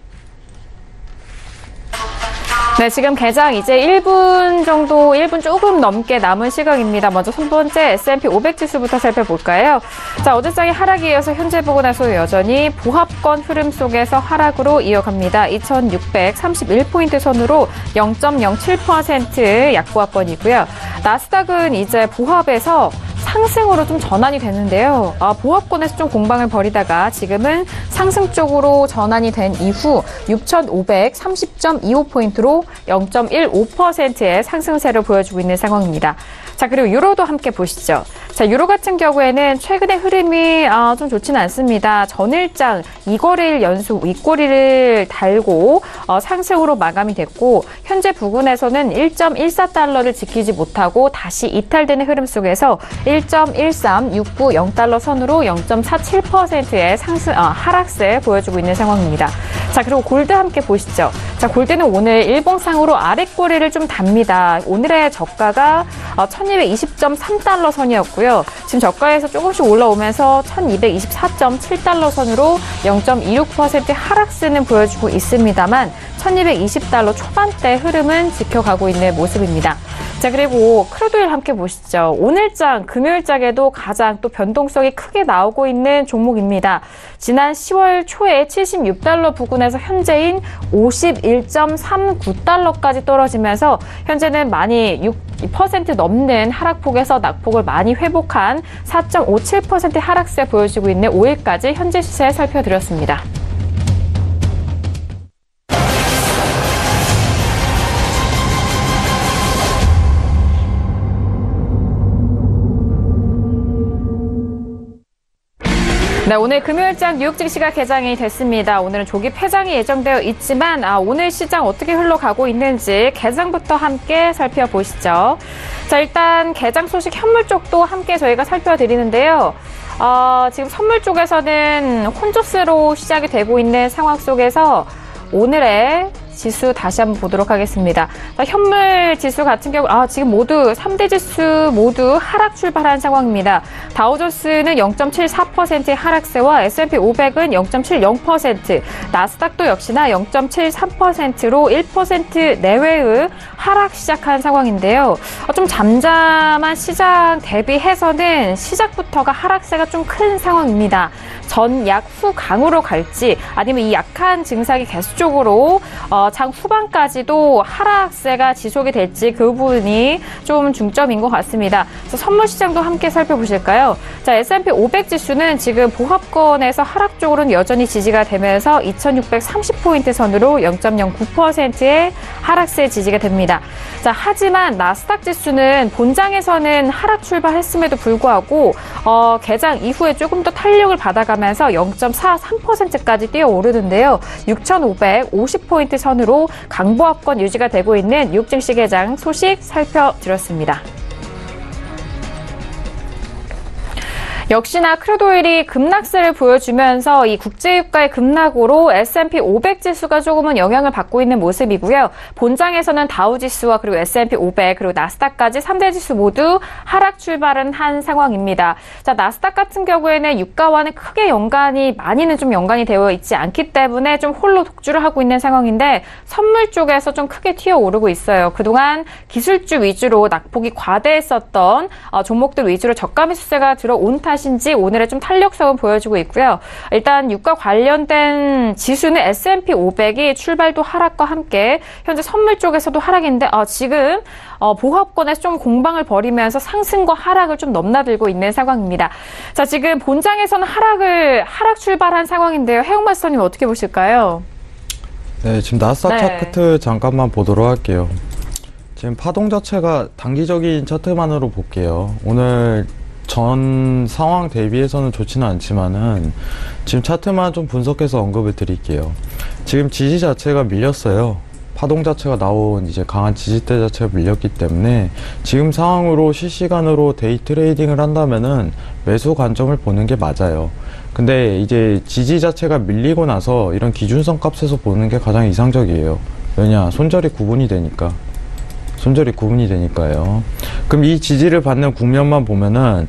네, 지금 개장 이제 1분 정도, 1분 조금 넘게 남은 시각입니다. 먼저 첫 번째 S&P 500 지수부터 살펴볼까요? 자, 어제장의 하락에 이어서 현재 보고 나서 여전히 보합권 흐름 속에서 하락으로 이어갑니다. 2631포인트 선으로 0.07% 약보합권이고요. 나스닥은 이제 보합에서 상승으로 좀 전환이 되는데요. 보합권에서 좀 공방을 벌이다가 지금은 상승 쪽으로 전환이 된 이후 6,530.25포인트로 0.15%의 상승세를 보여주고 있는 상황입니다. 자, 그리고 유로도 함께 보시죠. 자, 유로 같은 경우에는 최근의 흐름이 좀 좋지는 않습니다. 전일장 2거래일 연속 윗꼬리를 달고 상승으로 마감이 됐고 현재 부근에서는 1.14달러를 지키지 못하고 다시 이탈되는 흐름 속에서 1.13690달러 선으로 0.47%의 하락세 보여주고 있는 상황입니다. 자, 그리고 골드 함께 보시죠. 자, 골드는 오늘 일봉상으로 아랫꼬리를 좀 답니다. 오늘의 저가가 1220.3달러 선이었고요. 지금 저가에서 조금씩 올라오면서 1224.7달러 선으로 0.26% 하락세는 보여주고 있습니다만 1220달러 초반대 흐름은 지켜가고 있는 모습입니다. 자, 그리고 크루드오일 함께 보시죠. 오늘장, 금요일장에도 가장 또 변동성이 크게 나오고 있는 종목입니다. 지난 10월 초에 76달러 부근에서 현재인 51.39달러까지 떨어지면서 현재는 많이 6% 넘는 하락폭에서 낙폭을 많이 회복한 4.57% 하락세 보여주고 있는 5일까지 현재 시세 살펴드렸습니다. 네, 오늘 금요일장 뉴욕 증시가 개장이 됐습니다. 오늘은 조기 폐장이 예정되어 있지만 오늘 시장 어떻게 흘러가고 있는지 개장부터 함께 살펴보시죠. 자, 일단 개장 소식 현물 쪽도 함께 저희가 살펴드리는데요. 지금 선물 쪽에서는 혼조세로 시작이 되고 있는 상황 속에서 오늘의 지수 다시 한번 보도록 하겠습니다. 자, 현물 지수 같은 경우 지금 모두 3대 지수 모두 하락 출발한 상황입니다. 다우존스는 0.74%의 하락세와 S&P 500은 0.70%, 나스닥도 역시나 0.73%로 1% 내외의 하락 시작한 상황인데요. 좀 잠잠한 시장 대비해서는 시작부터가 하락세가 좀 큰 상황입니다. 전약 후 강으로 갈지 아니면 이 약한 증상이 계속적으로 장 후반까지도 하락세가 지속이 될지 그 부분이 좀 중점인 것 같습니다. 그래서 선물 시장도 함께 살펴보실까요? 자, S&P 500 지수는 지금 보합권에서 하락 쪽으로는 여전히 지지가 되면서 2630포인트 선으로 0.09%의 하락세 지지가 됩니다. 자, 하지만 나스닥 지수는 본장에서는 하락 출발했음에도 불구하고 개장 이후에 조금 더 탄력을 받아가면서 0.43%까지 뛰어오르는데요. 6550포인트 선으로 강보합권 유지가 되고 있는 뉴욕 증시 개장 소식 살펴드렸습니다. 역시나 크루드오일이 급락세를 보여주면서 이 국제유가의 급락으로 S&P 500 지수가 조금은 영향을 받고 있는 모습이고요. 본장에서는 다우지수와 그리고 S&P 500 그리고 나스닥까지 3대 지수 모두 하락 출발은 한 상황입니다. 자, 나스닥 같은 경우에는 유가와는 크게 많이는 좀 연관이 되어 있지 않기 때문에 좀 홀로 독주를 하고 있는 상황인데 선물 쪽에서 좀 크게 튀어오르고 있어요. 그동안 기술주 위주로 낙폭이 과대했었던 종목들 위주로 저가 매수세가 들어온 탓인지 오늘의 좀 탄력성을 보여주고 있고요. 일단 유가 관련된 지수는 S&P 500이 출발도 하락과 함께 현재 선물 쪽에서도 하락인데 지금 보합권에서 좀 공방을 벌이면서 상승과 하락을 좀 넘나들고 있는 상황입니다. 자, 지금 본장에서는 하락 출발한 상황인데요. 해영 마스터님 어떻게 보실까요? 네, 지금 나스닥 차트 잠깐만 보도록 할게요. 지금 파동 자체가 단기적인 차트만으로 볼게요. 오늘 전 상황 대비해서는 좋지는 않지만은 지금 차트만 좀 분석해서 언급을 드릴게요. 지금 지지 자체가 밀렸어요. 파동 자체가 나온 이제 강한 지지대 자체가 밀렸기 때문에 지금 상황으로 실시간으로 데이 트레이딩을 한다면은 매수 관점을 보는 게 맞아요. 근데 이제 지지 자체가 밀리고 나서 이런 기준선 값에서 보는 게 가장 이상적이에요. 왜냐? 손절이 구분이 되니까요. 그럼 이 지지를 받는 국면만 보면은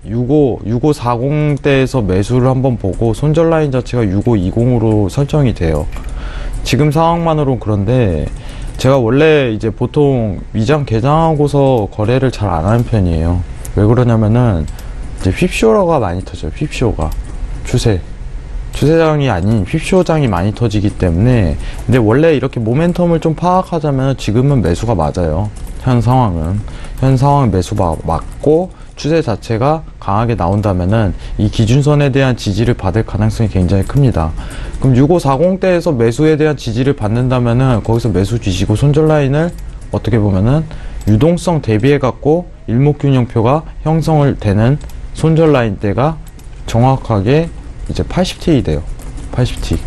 6540대에서 매수를 한번 보고 손절 라인 자체가 6520으로 설정이 돼요. 지금 상황만으로는 그런데 제가 원래 이제 보통 위장 개장하고서 거래를 잘 안 하는 편이에요. 왜 그러냐면은 이제 휩쇼어가 많이 터져요. 휩쇼어가 추세장이 아닌 휩쇼어장이 많이 터지기 때문에. 근데 원래 이렇게 모멘텀을 좀 파악하자면 지금은 매수가 맞아요. 현 상황은 매수 맞고 추세 자체가 강하게 나온다면은 이 기준선에 대한 지지를 받을 가능성이 굉장히 큽니다. 그럼 6540대에서 매수에 대한 지지를 받는다면은 거기서 매수 주시고 손절 라인을 어떻게 보면은 유동성 대비해 갖고 일목균형표가 형성을 되는 손절 라인대가 정확하게 이제 80T 돼요. 80T.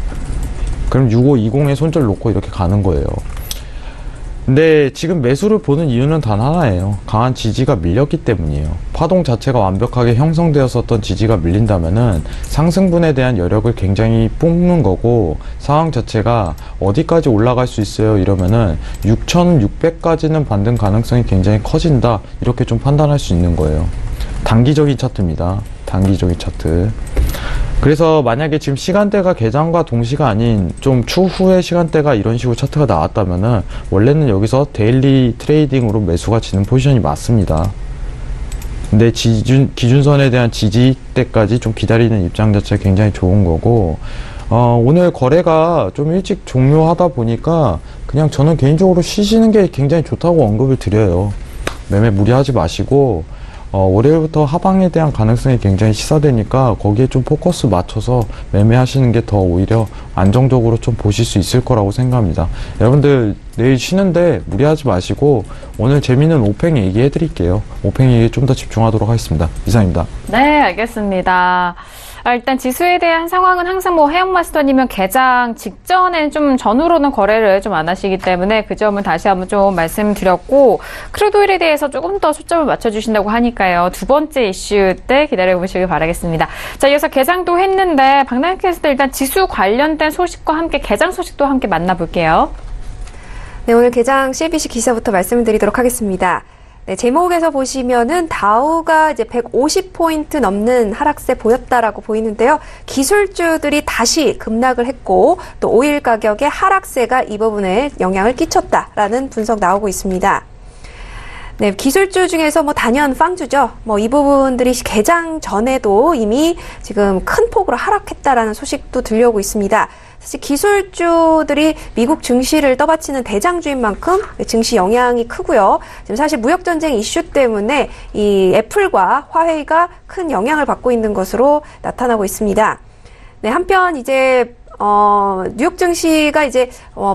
그럼 6520에 손절 놓고 이렇게 가는 거예요. 근데 지금 매수를 보는 이유는 단 하나예요. 강한 지지가 밀렸기 때문이에요. 파동 자체가 완벽하게 형성되었었던 지지가 밀린다면은 상승분에 대한 여력을 굉장히 뿜는 거고, 상황 자체가 어디까지 올라갈 수 있어요 이러면은 6600까지는 반등 가능성이 굉장히 커진다, 이렇게 좀 판단할 수 있는 거예요. 단기적인 차트입니다. 단기적인 차트. 그래서 만약에 지금 시간대가 개장과 동시가 아닌 좀 추후의 시간대가 이런 식으로 차트가 나왔다면은 원래는 여기서 데일리 트레이딩으로 매수가 지는 포지션이 맞습니다. 근데 기준선에 대한 지지대까지 좀 기다리는 입장 자체가 굉장히 좋은 거고, 오늘 거래가 좀 일찍 종료하다 보니까 그냥 저는 개인적으로 쉬시는 게 굉장히 좋다고 언급을 드려요. 매매 무리하지 마시고, 월요일부터 하방에 대한 가능성이 굉장히 시사되니까 거기에 좀 포커스 맞춰서 매매하시는 게 더 오히려 안정적으로 좀 보실 수 있을 거라고 생각합니다. 여러분들 내일 쉬는데 무리하지 마시고 오늘 재미있는 오팽 얘기해 드릴게요. 오팽 얘기 좀 더 집중하도록 하겠습니다. 이상입니다. 네, 알겠습니다. 일단 지수에 대한 상황은 항상 해영마스터님은 개장 직전에는 좀 전후로는 거래를 좀 안 하시기 때문에 그 점은 다시 한번 좀 말씀드렸고, 크루드오일에 대해서 조금 더 초점을 맞춰주신다고 하니까요. 두 번째 이슈 때 기다려보시길 바라겠습니다. 자, 이어서 개장도 했는데 박나영께서 일단 지수 관련된 소식과 함께 개장 소식도 함께 만나볼게요. 네, 오늘 개장 CNBC 기사부터 말씀드리도록 하겠습니다. 네, 제목에서 보시면은 다우가 이제 150포인트 넘는 하락세 보였다라고 보이는데요. 기술주들이 다시 급락을 했고 또 오일 가격의 하락세가 이 부분에 영향을 끼쳤다라는 분석 나오고 있습니다. 네, 기술주 중에서 단연 빵주죠. 이 부분들이 개장 전에도 이미 지금 큰 폭으로 하락했다라는 소식도 들려오고 있습니다. 사실 기술주들이 미국 증시를 떠받치는 대장주인 만큼 증시 영향이 크고요. 지금 사실 무역전쟁 이슈 때문에 이 애플과 화웨이가 큰 영향을 받고 있는 것으로 나타나고 있습니다. 네, 한편 이제 뉴욕 증시가 이제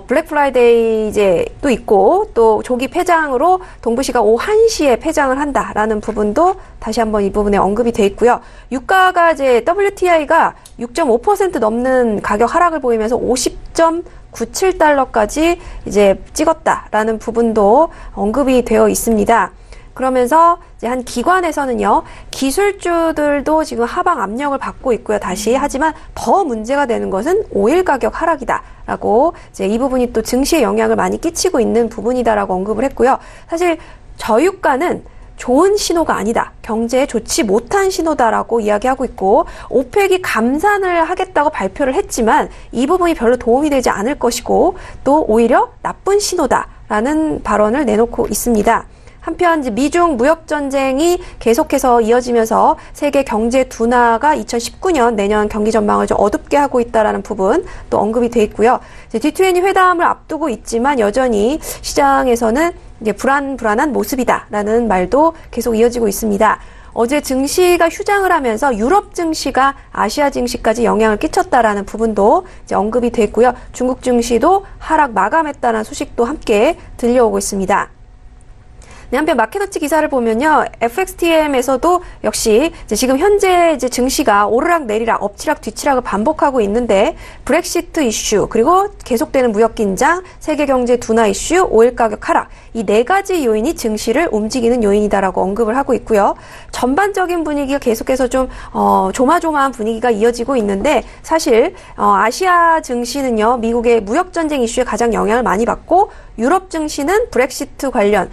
블랙 프라이데이 이제 또 있고 또 조기 폐장으로 동부시가 오후 1시에 폐장을 한다라는 부분도 다시 한번 이 부분에 언급이 돼 있고요. 유가가 이제 WTI가 6.5% 넘는 가격 하락을 보이면서 50.97달러까지 이제 찍었다라는 부분도 언급이 되어 있습니다. 그러면서 이제 한 기관에서는요, 기술주들도 지금 하방 압력을 받고 있고요. 다시 하지만 더 문제가 되는 것은 오일 가격 하락이다라고 이제 이 부분이 또 증시에 영향을 많이 끼치고 있는 부분이다라고 언급을 했고요. 사실 저유가는 좋은 신호가 아니다, 경제에 좋지 못한 신호다라고 이야기하고 있고, 오펙이 감산을 하겠다고 발표를 했지만 이 부분이 별로 도움이 되지 않을 것이고 또 오히려 나쁜 신호다라는 발언을 내놓고 있습니다. 한편 이제 미중 무역 전쟁이 계속해서 이어지면서 세계 경제 둔화가 2019년 내년 경기 전망을 좀 어둡게 하고 있다라는 부분 또 언급이 돼 있고요. 이제 G20 회담을 앞두고 있지만 여전히 시장에서는 이제 불안한 모습이다라는 말도 계속 이어지고 있습니다. 어제 증시가 휴장을 하면서 유럽 증시가 아시아 증시까지 영향을 끼쳤다라는 부분도 이제 언급이 돼 있고요. 중국 증시도 하락 마감했다는 소식도 함께 들려오고 있습니다. 네, 한편 마켓워치 기사를 보면요, FXTM에서도 역시 이제 지금 현재 이제 증시가 오르락 내리락, 엎치락 뒤치락을 반복하고 있는데 브렉시트 이슈, 그리고 계속되는 무역 긴장, 세계 경제 둔화 이슈, 오일 가격 하락, 이 네 가지 요인이 증시를 움직이는 요인이다라고 언급을 하고 있고요. 전반적인 분위기가 계속해서 좀 조마조마한 분위기가 이어지고 있는데, 사실 아시아 증시는요, 미국의 무역 전쟁 이슈에 가장 영향을 많이 받고 유럽 증시는 브렉시트 관련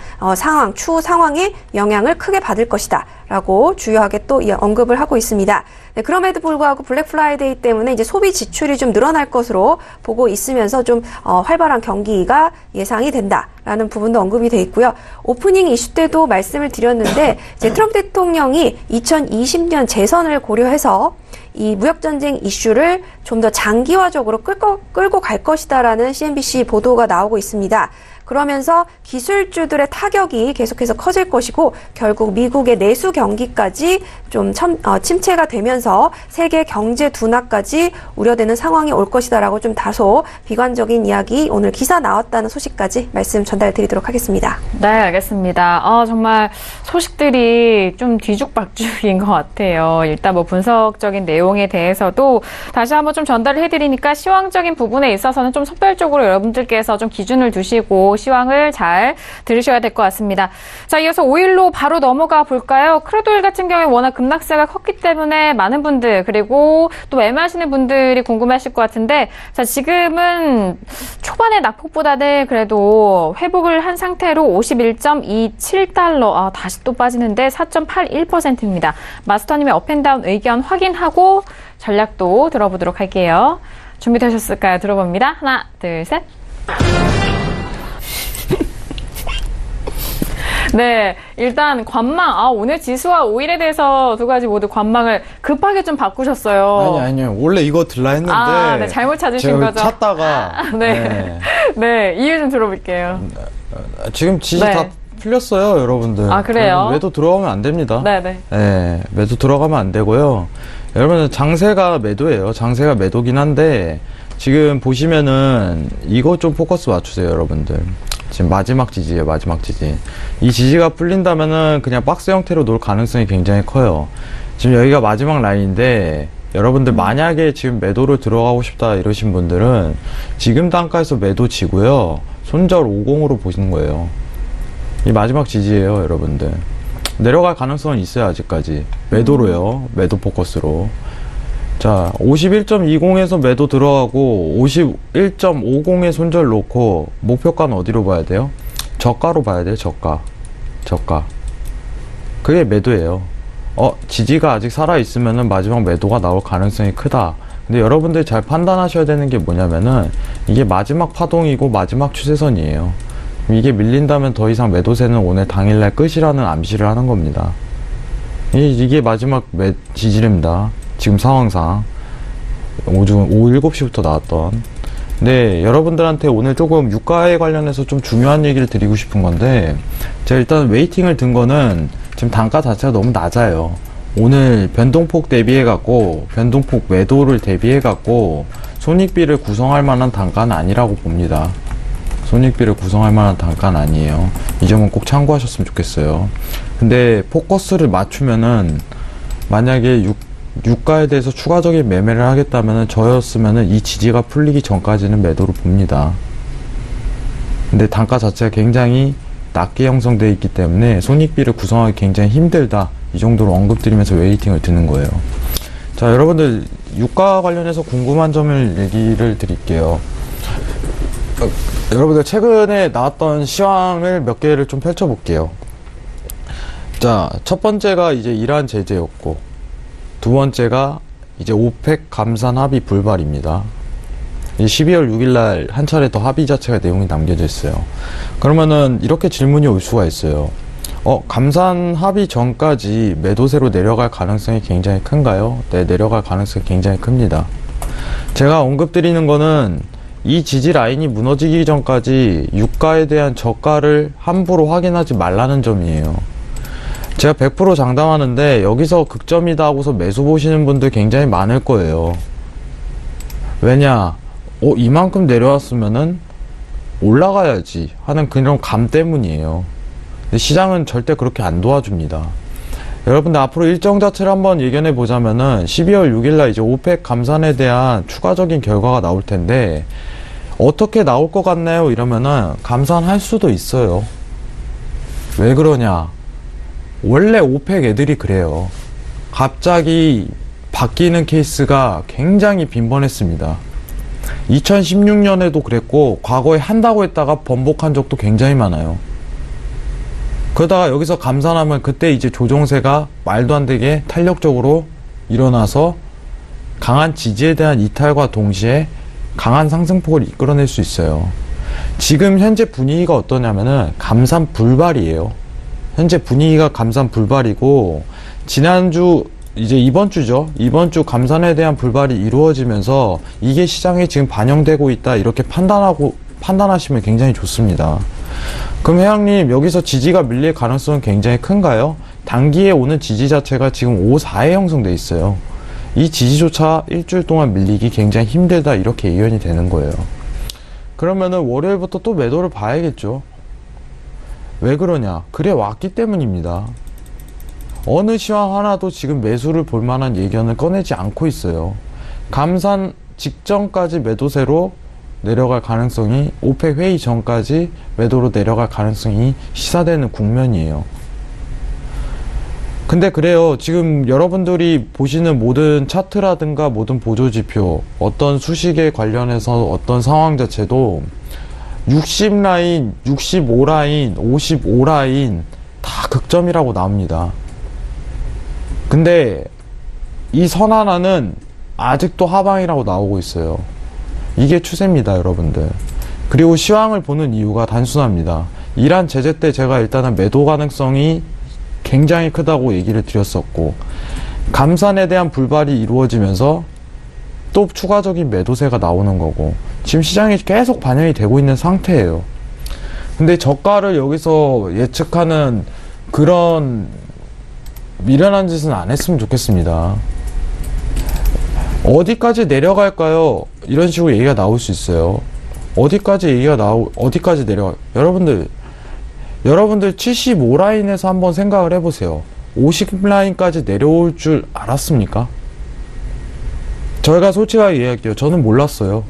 추후 상황에 영향을 크게 받을 것이다 라고 주요하게 또 언급을 하고 있습니다. 네, 그럼에도 불구하고 블랙 프라이데이 때문에 이제 소비 지출이 좀 늘어날 것으로 보고 있으면서 좀 활발한 경기가 예상이 된다라는 부분도 언급이 돼 있고요. 오프닝 이슈 때도 말씀을 드렸는데 이제 트럼프 대통령이 2020년 재선을 고려해서 이 무역전쟁 이슈를 좀 더 장기화적으로 끌고 갈 것이다라는 CNBC 보도가 나오고 있습니다. 그러면서 기술주들의 타격이 계속해서 커질 것이고 결국 미국의 내수 경기까지 좀 침체가 되면서 세계 경제 둔화까지 우려되는 상황이 올 것이다라고 좀 다소 비관적인 이야기 오늘 기사 나왔다는 소식까지 말씀 전달드리도록 하겠습니다. 네, 알겠습니다. 정말 소식들이 좀 뒤죽박죽인 것 같아요. 일단 뭐 분석적인 내용에 대해서도 다시 한번 좀 전달을 해드리니까 시황적인 부분에 있어서는 좀 선별적으로 여러분들께서 좀 기준을 두시고 시황을 잘 들으셔야 될 것 같습니다. 자, 이어서 오일로 바로 넘어가 볼까요? 크루드 오일 같은 경우에 워낙 급락세가 컸기 때문에 많은 분들 그리고 또 매매하시는 분들이 궁금하실 것 같은데 자, 지금은 초반의 낙폭보다는 그래도 회복을 한 상태로 51.27달러 다시 또 빠지는데 4.81%입니다. 마스터님의 업앤다운 의견 확인하고 전략도 들어보도록 할게요. 준비되셨을까요? 들어봅니다. 하나, 둘, 셋. 네, 일단 관망. 오늘 지수와 오일에 대해서 두 가지 모두 관망을 급하게 좀 바꾸셨어요. 아니요. 원래 이거 들라 했는데. 네, 잘못 찾으신 거죠? 찾다가. 네. 네, 이유 좀 들어볼게요. 지금 지지 네. 다 풀렸어요, 여러분들. 그래요? 매도 들어가면 안 됩니다. 네네. 네, 매도 들어가면 안 되고요. 여러분, 장세가 매도예요. 장세가 매도긴 한데, 지금 보시면은, 이거 좀 포커스 맞추세요, 여러분들. 지금 마지막 지지예요, 마지막 지지. 이 지지가 풀린다면은 그냥 박스 형태로 놓을 가능성이 굉장히 커요. 지금 여기가 마지막 라인인데, 여러분들 만약에 지금 매도를 들어가고 싶다 이러신 분들은 지금 단가에서 매도 지고요. 손절 50으로 보시는 거예요. 이 마지막 지지예요, 여러분들. 내려갈 가능성은 있어요, 아직까지. 매도로요. 매도 포커스로. 자, 51.20에서 매도 들어가고 51.50에 손절 놓고 목표가는 어디로 봐야 돼요? 저가로 봐야 돼요, 저가. 그게 매도예요. 지지가 아직 살아있으면은 마지막 매도가 나올 가능성이 크다. 근데 여러분들이 잘 판단하셔야 되는 게 뭐냐면은 이게 마지막 파동이고 마지막 추세선이에요. 이게 밀린다면 더 이상 매도세는 오늘 당일날 끝이라는 암시를 하는 겁니다. 이게 마지막 지지입니다. 지금 상황상 오후 7시부터 나왔던. 네, 여러분들한테 오늘 조금 유가에 관련해서 좀 중요한 얘기를 드리고 싶은 건데 제가 일단 웨이팅을 든 거는 지금 단가 자체가 너무 낮아요. 오늘 변동폭 대비해갖고 변동폭 매도를 대비해갖고 손익비를 구성할 만한 단가는 아니라고 봅니다. 손익비를 구성할 만한 단가는 아니에요. 이 점은 꼭 참고하셨으면 좋겠어요. 근데 포커스를 맞추면은 만약에 유가에 대해서 추가적인 매매를 하겠다면은 저였으면은 이 지지가 풀리기 전까지는 매도를 봅니다. 근데 단가 자체가 굉장히 낮게 형성되어 있기 때문에 손익비를 구성하기 굉장히 힘들다. 이 정도로 언급드리면서 웨이팅을 드는 거예요. 자, 여러분들 유가 관련해서 궁금한 점을 얘기를 드릴게요. 여러분들 최근에 나왔던 시황을 몇 개를 좀 펼쳐볼게요. 자, 첫 번째가 이제 이란 제재였고, 두 번째가 이제 오펙 감산 합의 불발입니다. 12월 6일날 한 차례 더 합의 자체가 내용이 남겨져 있어요. 그러면은 이렇게 질문이 올 수가 있어요. 감산 합의 전까지 매도세로 내려갈 가능성이 굉장히 큰가요? 네, 내려갈 가능성이 굉장히 큽니다. 제가 언급드리는 거는 이 지지 라인이 무너지기 전까지 유가에 대한 저가를 함부로 확인하지 말라는 점이에요. 제가 100% 장담하는데 여기서 극점이다 하고서 매수 보시는 분들 굉장히 많을 거예요. 왜냐? 이만큼 내려왔으면은 올라가야지 하는 그런 감 때문이에요. 근데 시장은 절대 그렇게 안 도와줍니다. 여러분들 앞으로 일정 자체를 한번 예견해 보자면은 12월 6일날 이제 오펙 감산에 대한 추가적인 결과가 나올 텐데 어떻게 나올 것 같나요? 이러면은 감산할 수도 있어요. 왜 그러냐? 원래 오펙 애들이 그래요. 갑자기 바뀌는 케이스가 굉장히 빈번했습니다. 2016년에도 그랬고 과거에 한다고 했다가 번복한 적도 굉장히 많아요. 그러다가 여기서 감산하면 그때 이제 조정세가 말도 안 되게 탄력적으로 일어나서 강한 지지에 대한 이탈과 동시에 강한 상승폭을 이끌어낼 수 있어요. 지금 현재 분위기가 어떠냐면은 감산 불발이에요. 현재 분위기가 감산 불발이고 지난주 이제 이번 주죠. 이번 주 감산에 대한 불발이 이루어지면서 이게 시장에 지금 반영되고 있다 이렇게 판단하시면 굉장히 좋습니다. 그럼 회장님, 여기서 지지가 밀릴 가능성은 굉장히 큰가요? 단기에 오는 지지 자체가 지금 5, 4에 형성돼 있어요. 이 지지조차 일주일 동안 밀리기 굉장히 힘들다, 이렇게 예견이 되는 거예요. 그러면은 월요일부터 또 매도를 봐야겠죠. 왜 그러냐? 그래 왔기 때문입니다. 어느 시황 하나도 지금 매수를 볼 만한 예견을 꺼내지 않고 있어요. 감산 직전까지 매도세로 내려갈 가능성이, 오펙 회의 전까지 매도로 내려갈 가능성이 시사되는 국면이에요. 근데 그래요. 지금 여러분들이 보시는 모든 차트라든가 모든 보조지표, 어떤 수식에 관련해서 어떤 상황 자체도 60라인, 65라인, 55라인 다 극점이라고 나옵니다. 근데 이 선 하나는 아직도 하방이라고 나오고 있어요. 이게 추세입니다, 여러분들. 그리고 시황을 보는 이유가 단순합니다. 이란 제재 때 제가 일단은 매도 가능성이 굉장히 크다고 얘기를 드렸었고, 감산에 대한 불발이 이루어지면서 또 추가적인 매도세가 나오는 거고, 지금 시장이 계속 반영이 되고 있는 상태예요. 근데 저가를 여기서 예측하는 그런 미련한 짓은 안 했으면 좋겠습니다. 어디까지 내려갈까요? 이런 식으로 얘기가 나올 수 있어요. 어디까지 내려갈까요? 여러분들 75라인에서 한번 생각을 해보세요. 50라인까지 내려올 줄 알았습니까? 저희가 솔직하게 이야기해요. 저는 몰랐어요.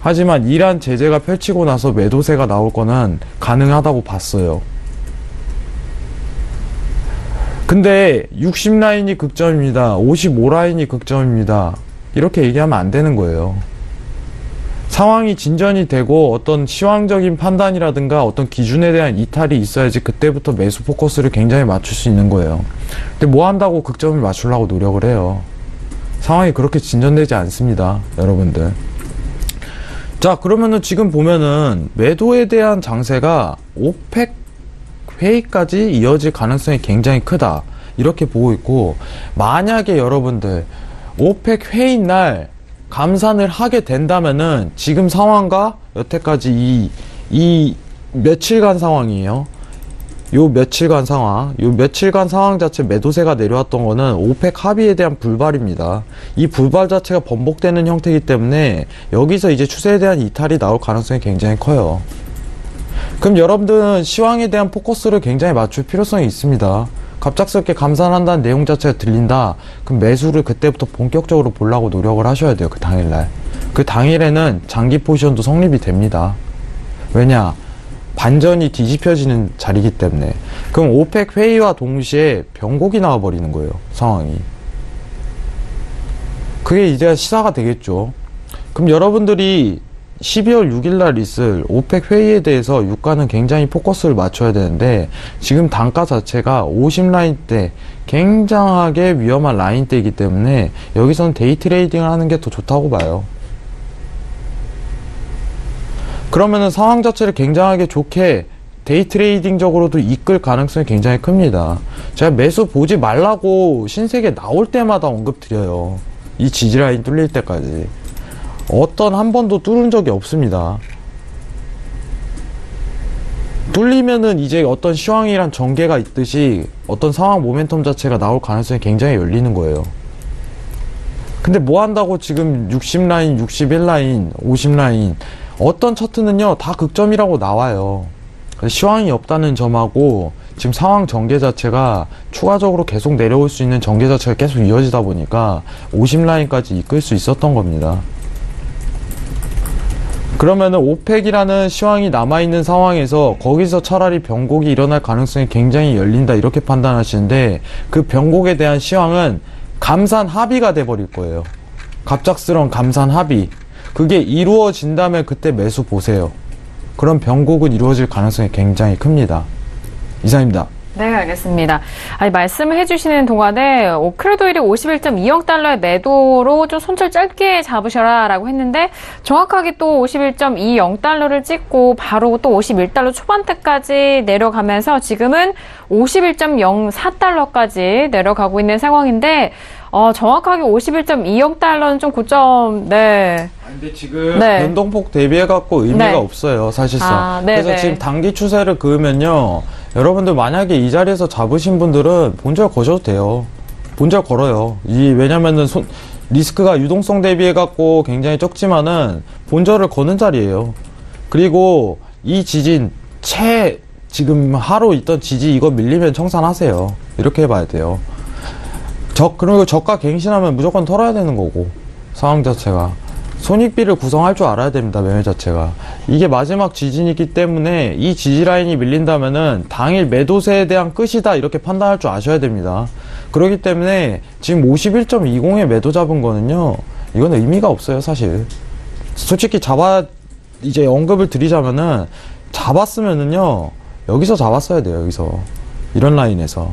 하지만 이란 제재가 펼치고 나서 매도세가 나올 거는 가능하다고 봤어요. 근데 60라인이 극점입니다. 55라인이 극점입니다. 이렇게 얘기하면 안 되는 거예요. 상황이 진전이 되고 어떤 시황적인 판단이라든가 어떤 기준에 대한 이탈이 있어야지 그때부터 매수 포커스를 굉장히 맞출 수 있는 거예요. 근데 뭐 한다고 극점을 맞추려고 노력을 해요. 상황이 그렇게 진전되지 않습니다, 여러분들. 자, 그러면은 지금 보면은 매도에 대한 장세가 오펙 회의까지 이어질 가능성이 굉장히 크다, 이렇게 보고 있고, 만약에 여러분들 오펙 회의 날 감산을 하게 된다면은 지금 상황과 여태까지 이 며칠간 상황이에요. 요 며칠간 상황 자체 매도세가 내려왔던 거는 오펙 합의에 대한 불발입니다. 이 불발 자체가 번복되는 형태이기 때문에 여기서 이제 추세에 대한 이탈이 나올 가능성이 굉장히 커요. 그럼 여러분들은 시황에 대한 포커스를 굉장히 맞출 필요성이 있습니다. 갑작스럽게 감산한다는 내용 자체가 들린다, 그럼 매수를 그때부터 본격적으로 보려고 노력을 하셔야 돼요. 그 당일날. 그 당일에는 장기 포지션도 성립이 됩니다. 왜냐? 반전이 뒤집혀지는 자리이기 때문에. 그럼 오펙 회의와 동시에 변곡이 나와버리는 거예요, 상황이. 그게 이제 시사가 되겠죠. 그럼 여러분들이 12월 6일날 있을 오펙 회의에 대해서 유가는 굉장히 포커스를 맞춰야 되는데, 지금 단가 자체가 50라인대, 굉장하게 위험한 라인대이기 때문에 여기서는 데이 트레이딩을 하는 게 더 좋다고 봐요. 그러면은 상황 자체를 굉장하게 좋게 데이 트레이딩적으로도 이끌 가능성이 굉장히 큽니다. 제가 매수 보지 말라고 신세계 나올 때마다 언급드려요. 이 지지라인 뚫릴 때까지. 어떤 한 번도 뚫은 적이 없습니다. 뚫리면은 이제 어떤 시황이란 전개가 있듯이 어떤 상황 모멘텀 자체가 나올 가능성이 굉장히 열리는 거예요. 근데 뭐 한다고 지금 60라인, 61라인, 50라인, 어떤 차트는요 다 극점이라고 나와요. 시황이 없다는 점하고 지금 상황 전개 자체가 추가적으로 계속 내려올 수 있는 전개 자체가 계속 이어지다 보니까 50라인까지 이끌 수 있었던 겁니다. 그러면은 오펙이라는 시황이 남아있는 상황에서 거기서 차라리 변곡이 일어날 가능성이 굉장히 열린다, 이렇게 판단하시는데, 그 변곡에 대한 시황은 감산 합의가 돼버릴 거예요. 갑작스러운 감산 합의. 그게 이루어진다면 그때 매수 보세요. 그럼 변곡은 이루어질 가능성이 굉장히 큽니다. 이상입니다. 네, 알겠습니다. 아니, 말씀을 해주시는 동안에 크루드 오일이 51.2억 달러의 매도로 좀 손절 짧게 잡으셔라라고 했는데 정확하게 또 51.20 달러를 찍고 바로 또 51달러 초반대까지 내려가면서 지금은 51.04 달러까지 내려가고 있는 상황인데 정확하게 51.20 달러는 좀 고점. 네. 근데 지금 네. 변동폭 대비해갖고 의미가 네. 없어요, 사실상. 아, 네네. 그래서 지금 단기 추세를 그으면요, 여러분들 만약에 이 자리에서 잡으신 분들은 본절 거셔도 돼요. 본절 걸어요. 왜냐면은 리스크가 유동성 대비해갖고 굉장히 적지만은 본절을 거는 자리예요. 그리고 이 지진 지금 하루 있던 지지 이거 밀리면 청산하세요. 이렇게 해봐야 돼요. 그리고 저가 갱신하면 무조건 털어야 되는 거고, 상황 자체가. 손익비를 구성할 줄 알아야 됩니다, 매매 자체가. 이게 마지막 지진이기 때문에 이 지지 라인이 밀린다면은 당일 매도세에 대한 끝이다, 이렇게 판단할 줄 아셔야 됩니다. 그렇기 때문에 지금 51.20에 매도 잡은 거는요, 이건 의미가 없어요, 사실. 솔직히 이제 언급을 드리자면은, 잡았으면은요, 여기서 잡았어야 돼요, 여기서. 이런 라인에서.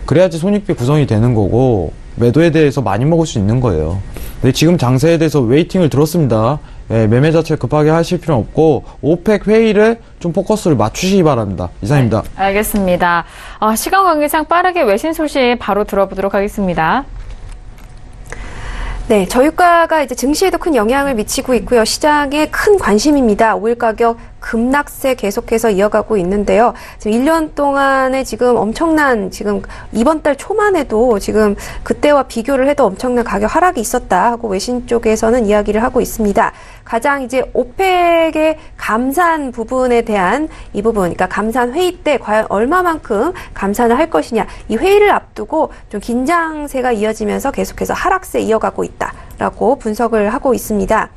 그래야지 손익비 구성이 되는 거고, 매도에 대해서 많이 먹을 수 있는 거예요. 근데 지금 장세에 대해서 웨이팅을 들었습니다. 예, 매매 자체 급하게 하실 필요는 없고, 오펙 회의를 좀 포커스를 맞추시기 바랍니다. 이상입니다. 네, 알겠습니다. 시간 관계상 빠르게 외신 소식 바로 들어보도록 하겠습니다. 네, 저유가가 이제 증시에도 큰 영향을 미치고 있고요. 시장에 큰 관심입니다. 오일 가격 급락세 계속해서 이어가고 있는데요. 지금 1년 동안에 지금 엄청난 이번 달 초만 해도 지금 그때와 비교를 해도 엄청난 가격 하락이 있었다 하고 외신 쪽에서는 이야기를 하고 있습니다. 가장 이제 오펙의 감산 부분에 대한 이 부분, 그러니까 감산 회의 때 과연 얼마만큼 감산을 할 것이냐, 이 회의를 앞두고 좀 긴장세가 이어지면서 계속해서 하락세 이어가고 있다라고 분석을 하고 있습니다.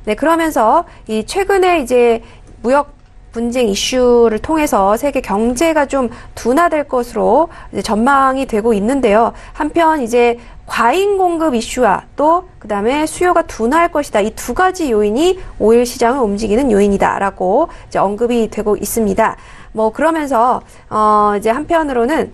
네, 그러면서 이 최근에 이제 무역 분쟁 이슈를 통해서 세계 경제가 좀 둔화될 것으로 이제 전망이 되고 있는데요. 한편 이제 과잉 공급 이슈와 또 그다음에 수요가 둔화할 것이다. 이 두 가지 요인이 오일 시장을 움직이는 요인이다라고 이제 언급이 되고 있습니다. 그러면서 이제 한편으로는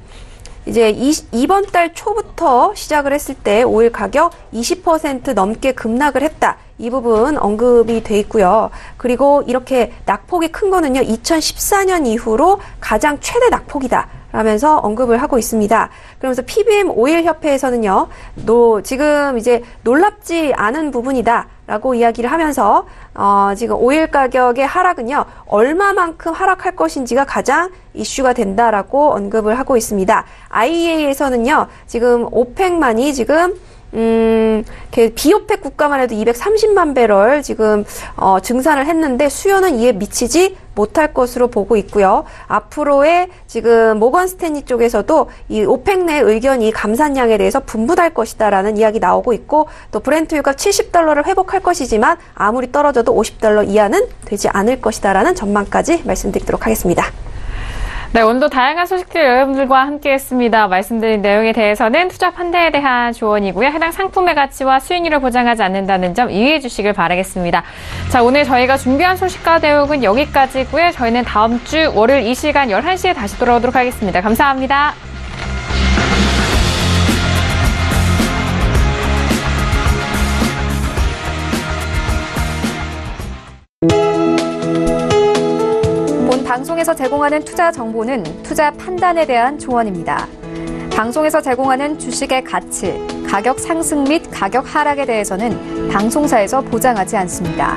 이제 이번 달 초부터 시작을 했을 때 오일 가격 20% 넘게 급락을 했다. 이 부분 언급이 돼 있고요. 그리고 이렇게 낙폭이 큰 거는요, 2014년 이후로 가장 최대 낙폭이다. 라면서 언급을 하고 있습니다. 그러면서 PBM 오일 협회에서는요, 지금 이제 놀랍지 않은 부분이다. 라고 이야기를 하면서, 지금 오일 가격의 하락은요, 얼마만큼 하락할 것인지가 가장 이슈가 된다라고 언급을 하고 있습니다. IEA에서는요, 지금 오펙만이 지금 비오펙 국가만 해도 230만 배럴 지금 증산을 했는데 수요는 이에 미치지 못할 것으로 보고 있고요. 앞으로의 지금 모건 스탠리 쪽에서도 이 오펙 내 의견이 감산량에 대해서 분분할 것이다라는 이야기 나오고 있고, 또 브렌트 유가 70달러를 회복할 것이지만 아무리 떨어져도 50달러 이하는 되지 않을 것이다라는 전망까지 말씀드리도록 하겠습니다. 네, 오늘도 다양한 소식들 여러분들과 함께했습니다. 말씀드린 내용에 대해서는 투자 판단에 대한 조언이고요. 해당 상품의 가치와 수익률을 보장하지 않는다는 점 이해해 주시길 바라겠습니다. 자, 오늘 저희가 준비한 소식과 대응은 여기까지고요. 저희는 다음 주 월요일 이 시간 11시에 다시 돌아오도록 하겠습니다. 감사합니다. 방송에서 제공하는 투자 정보는 투자 판단에 대한 조언입니다. 방송에서 제공하는 주식의 가치, 가격 상승 및 가격 하락에 대해서는 방송사에서 보장하지 않습니다.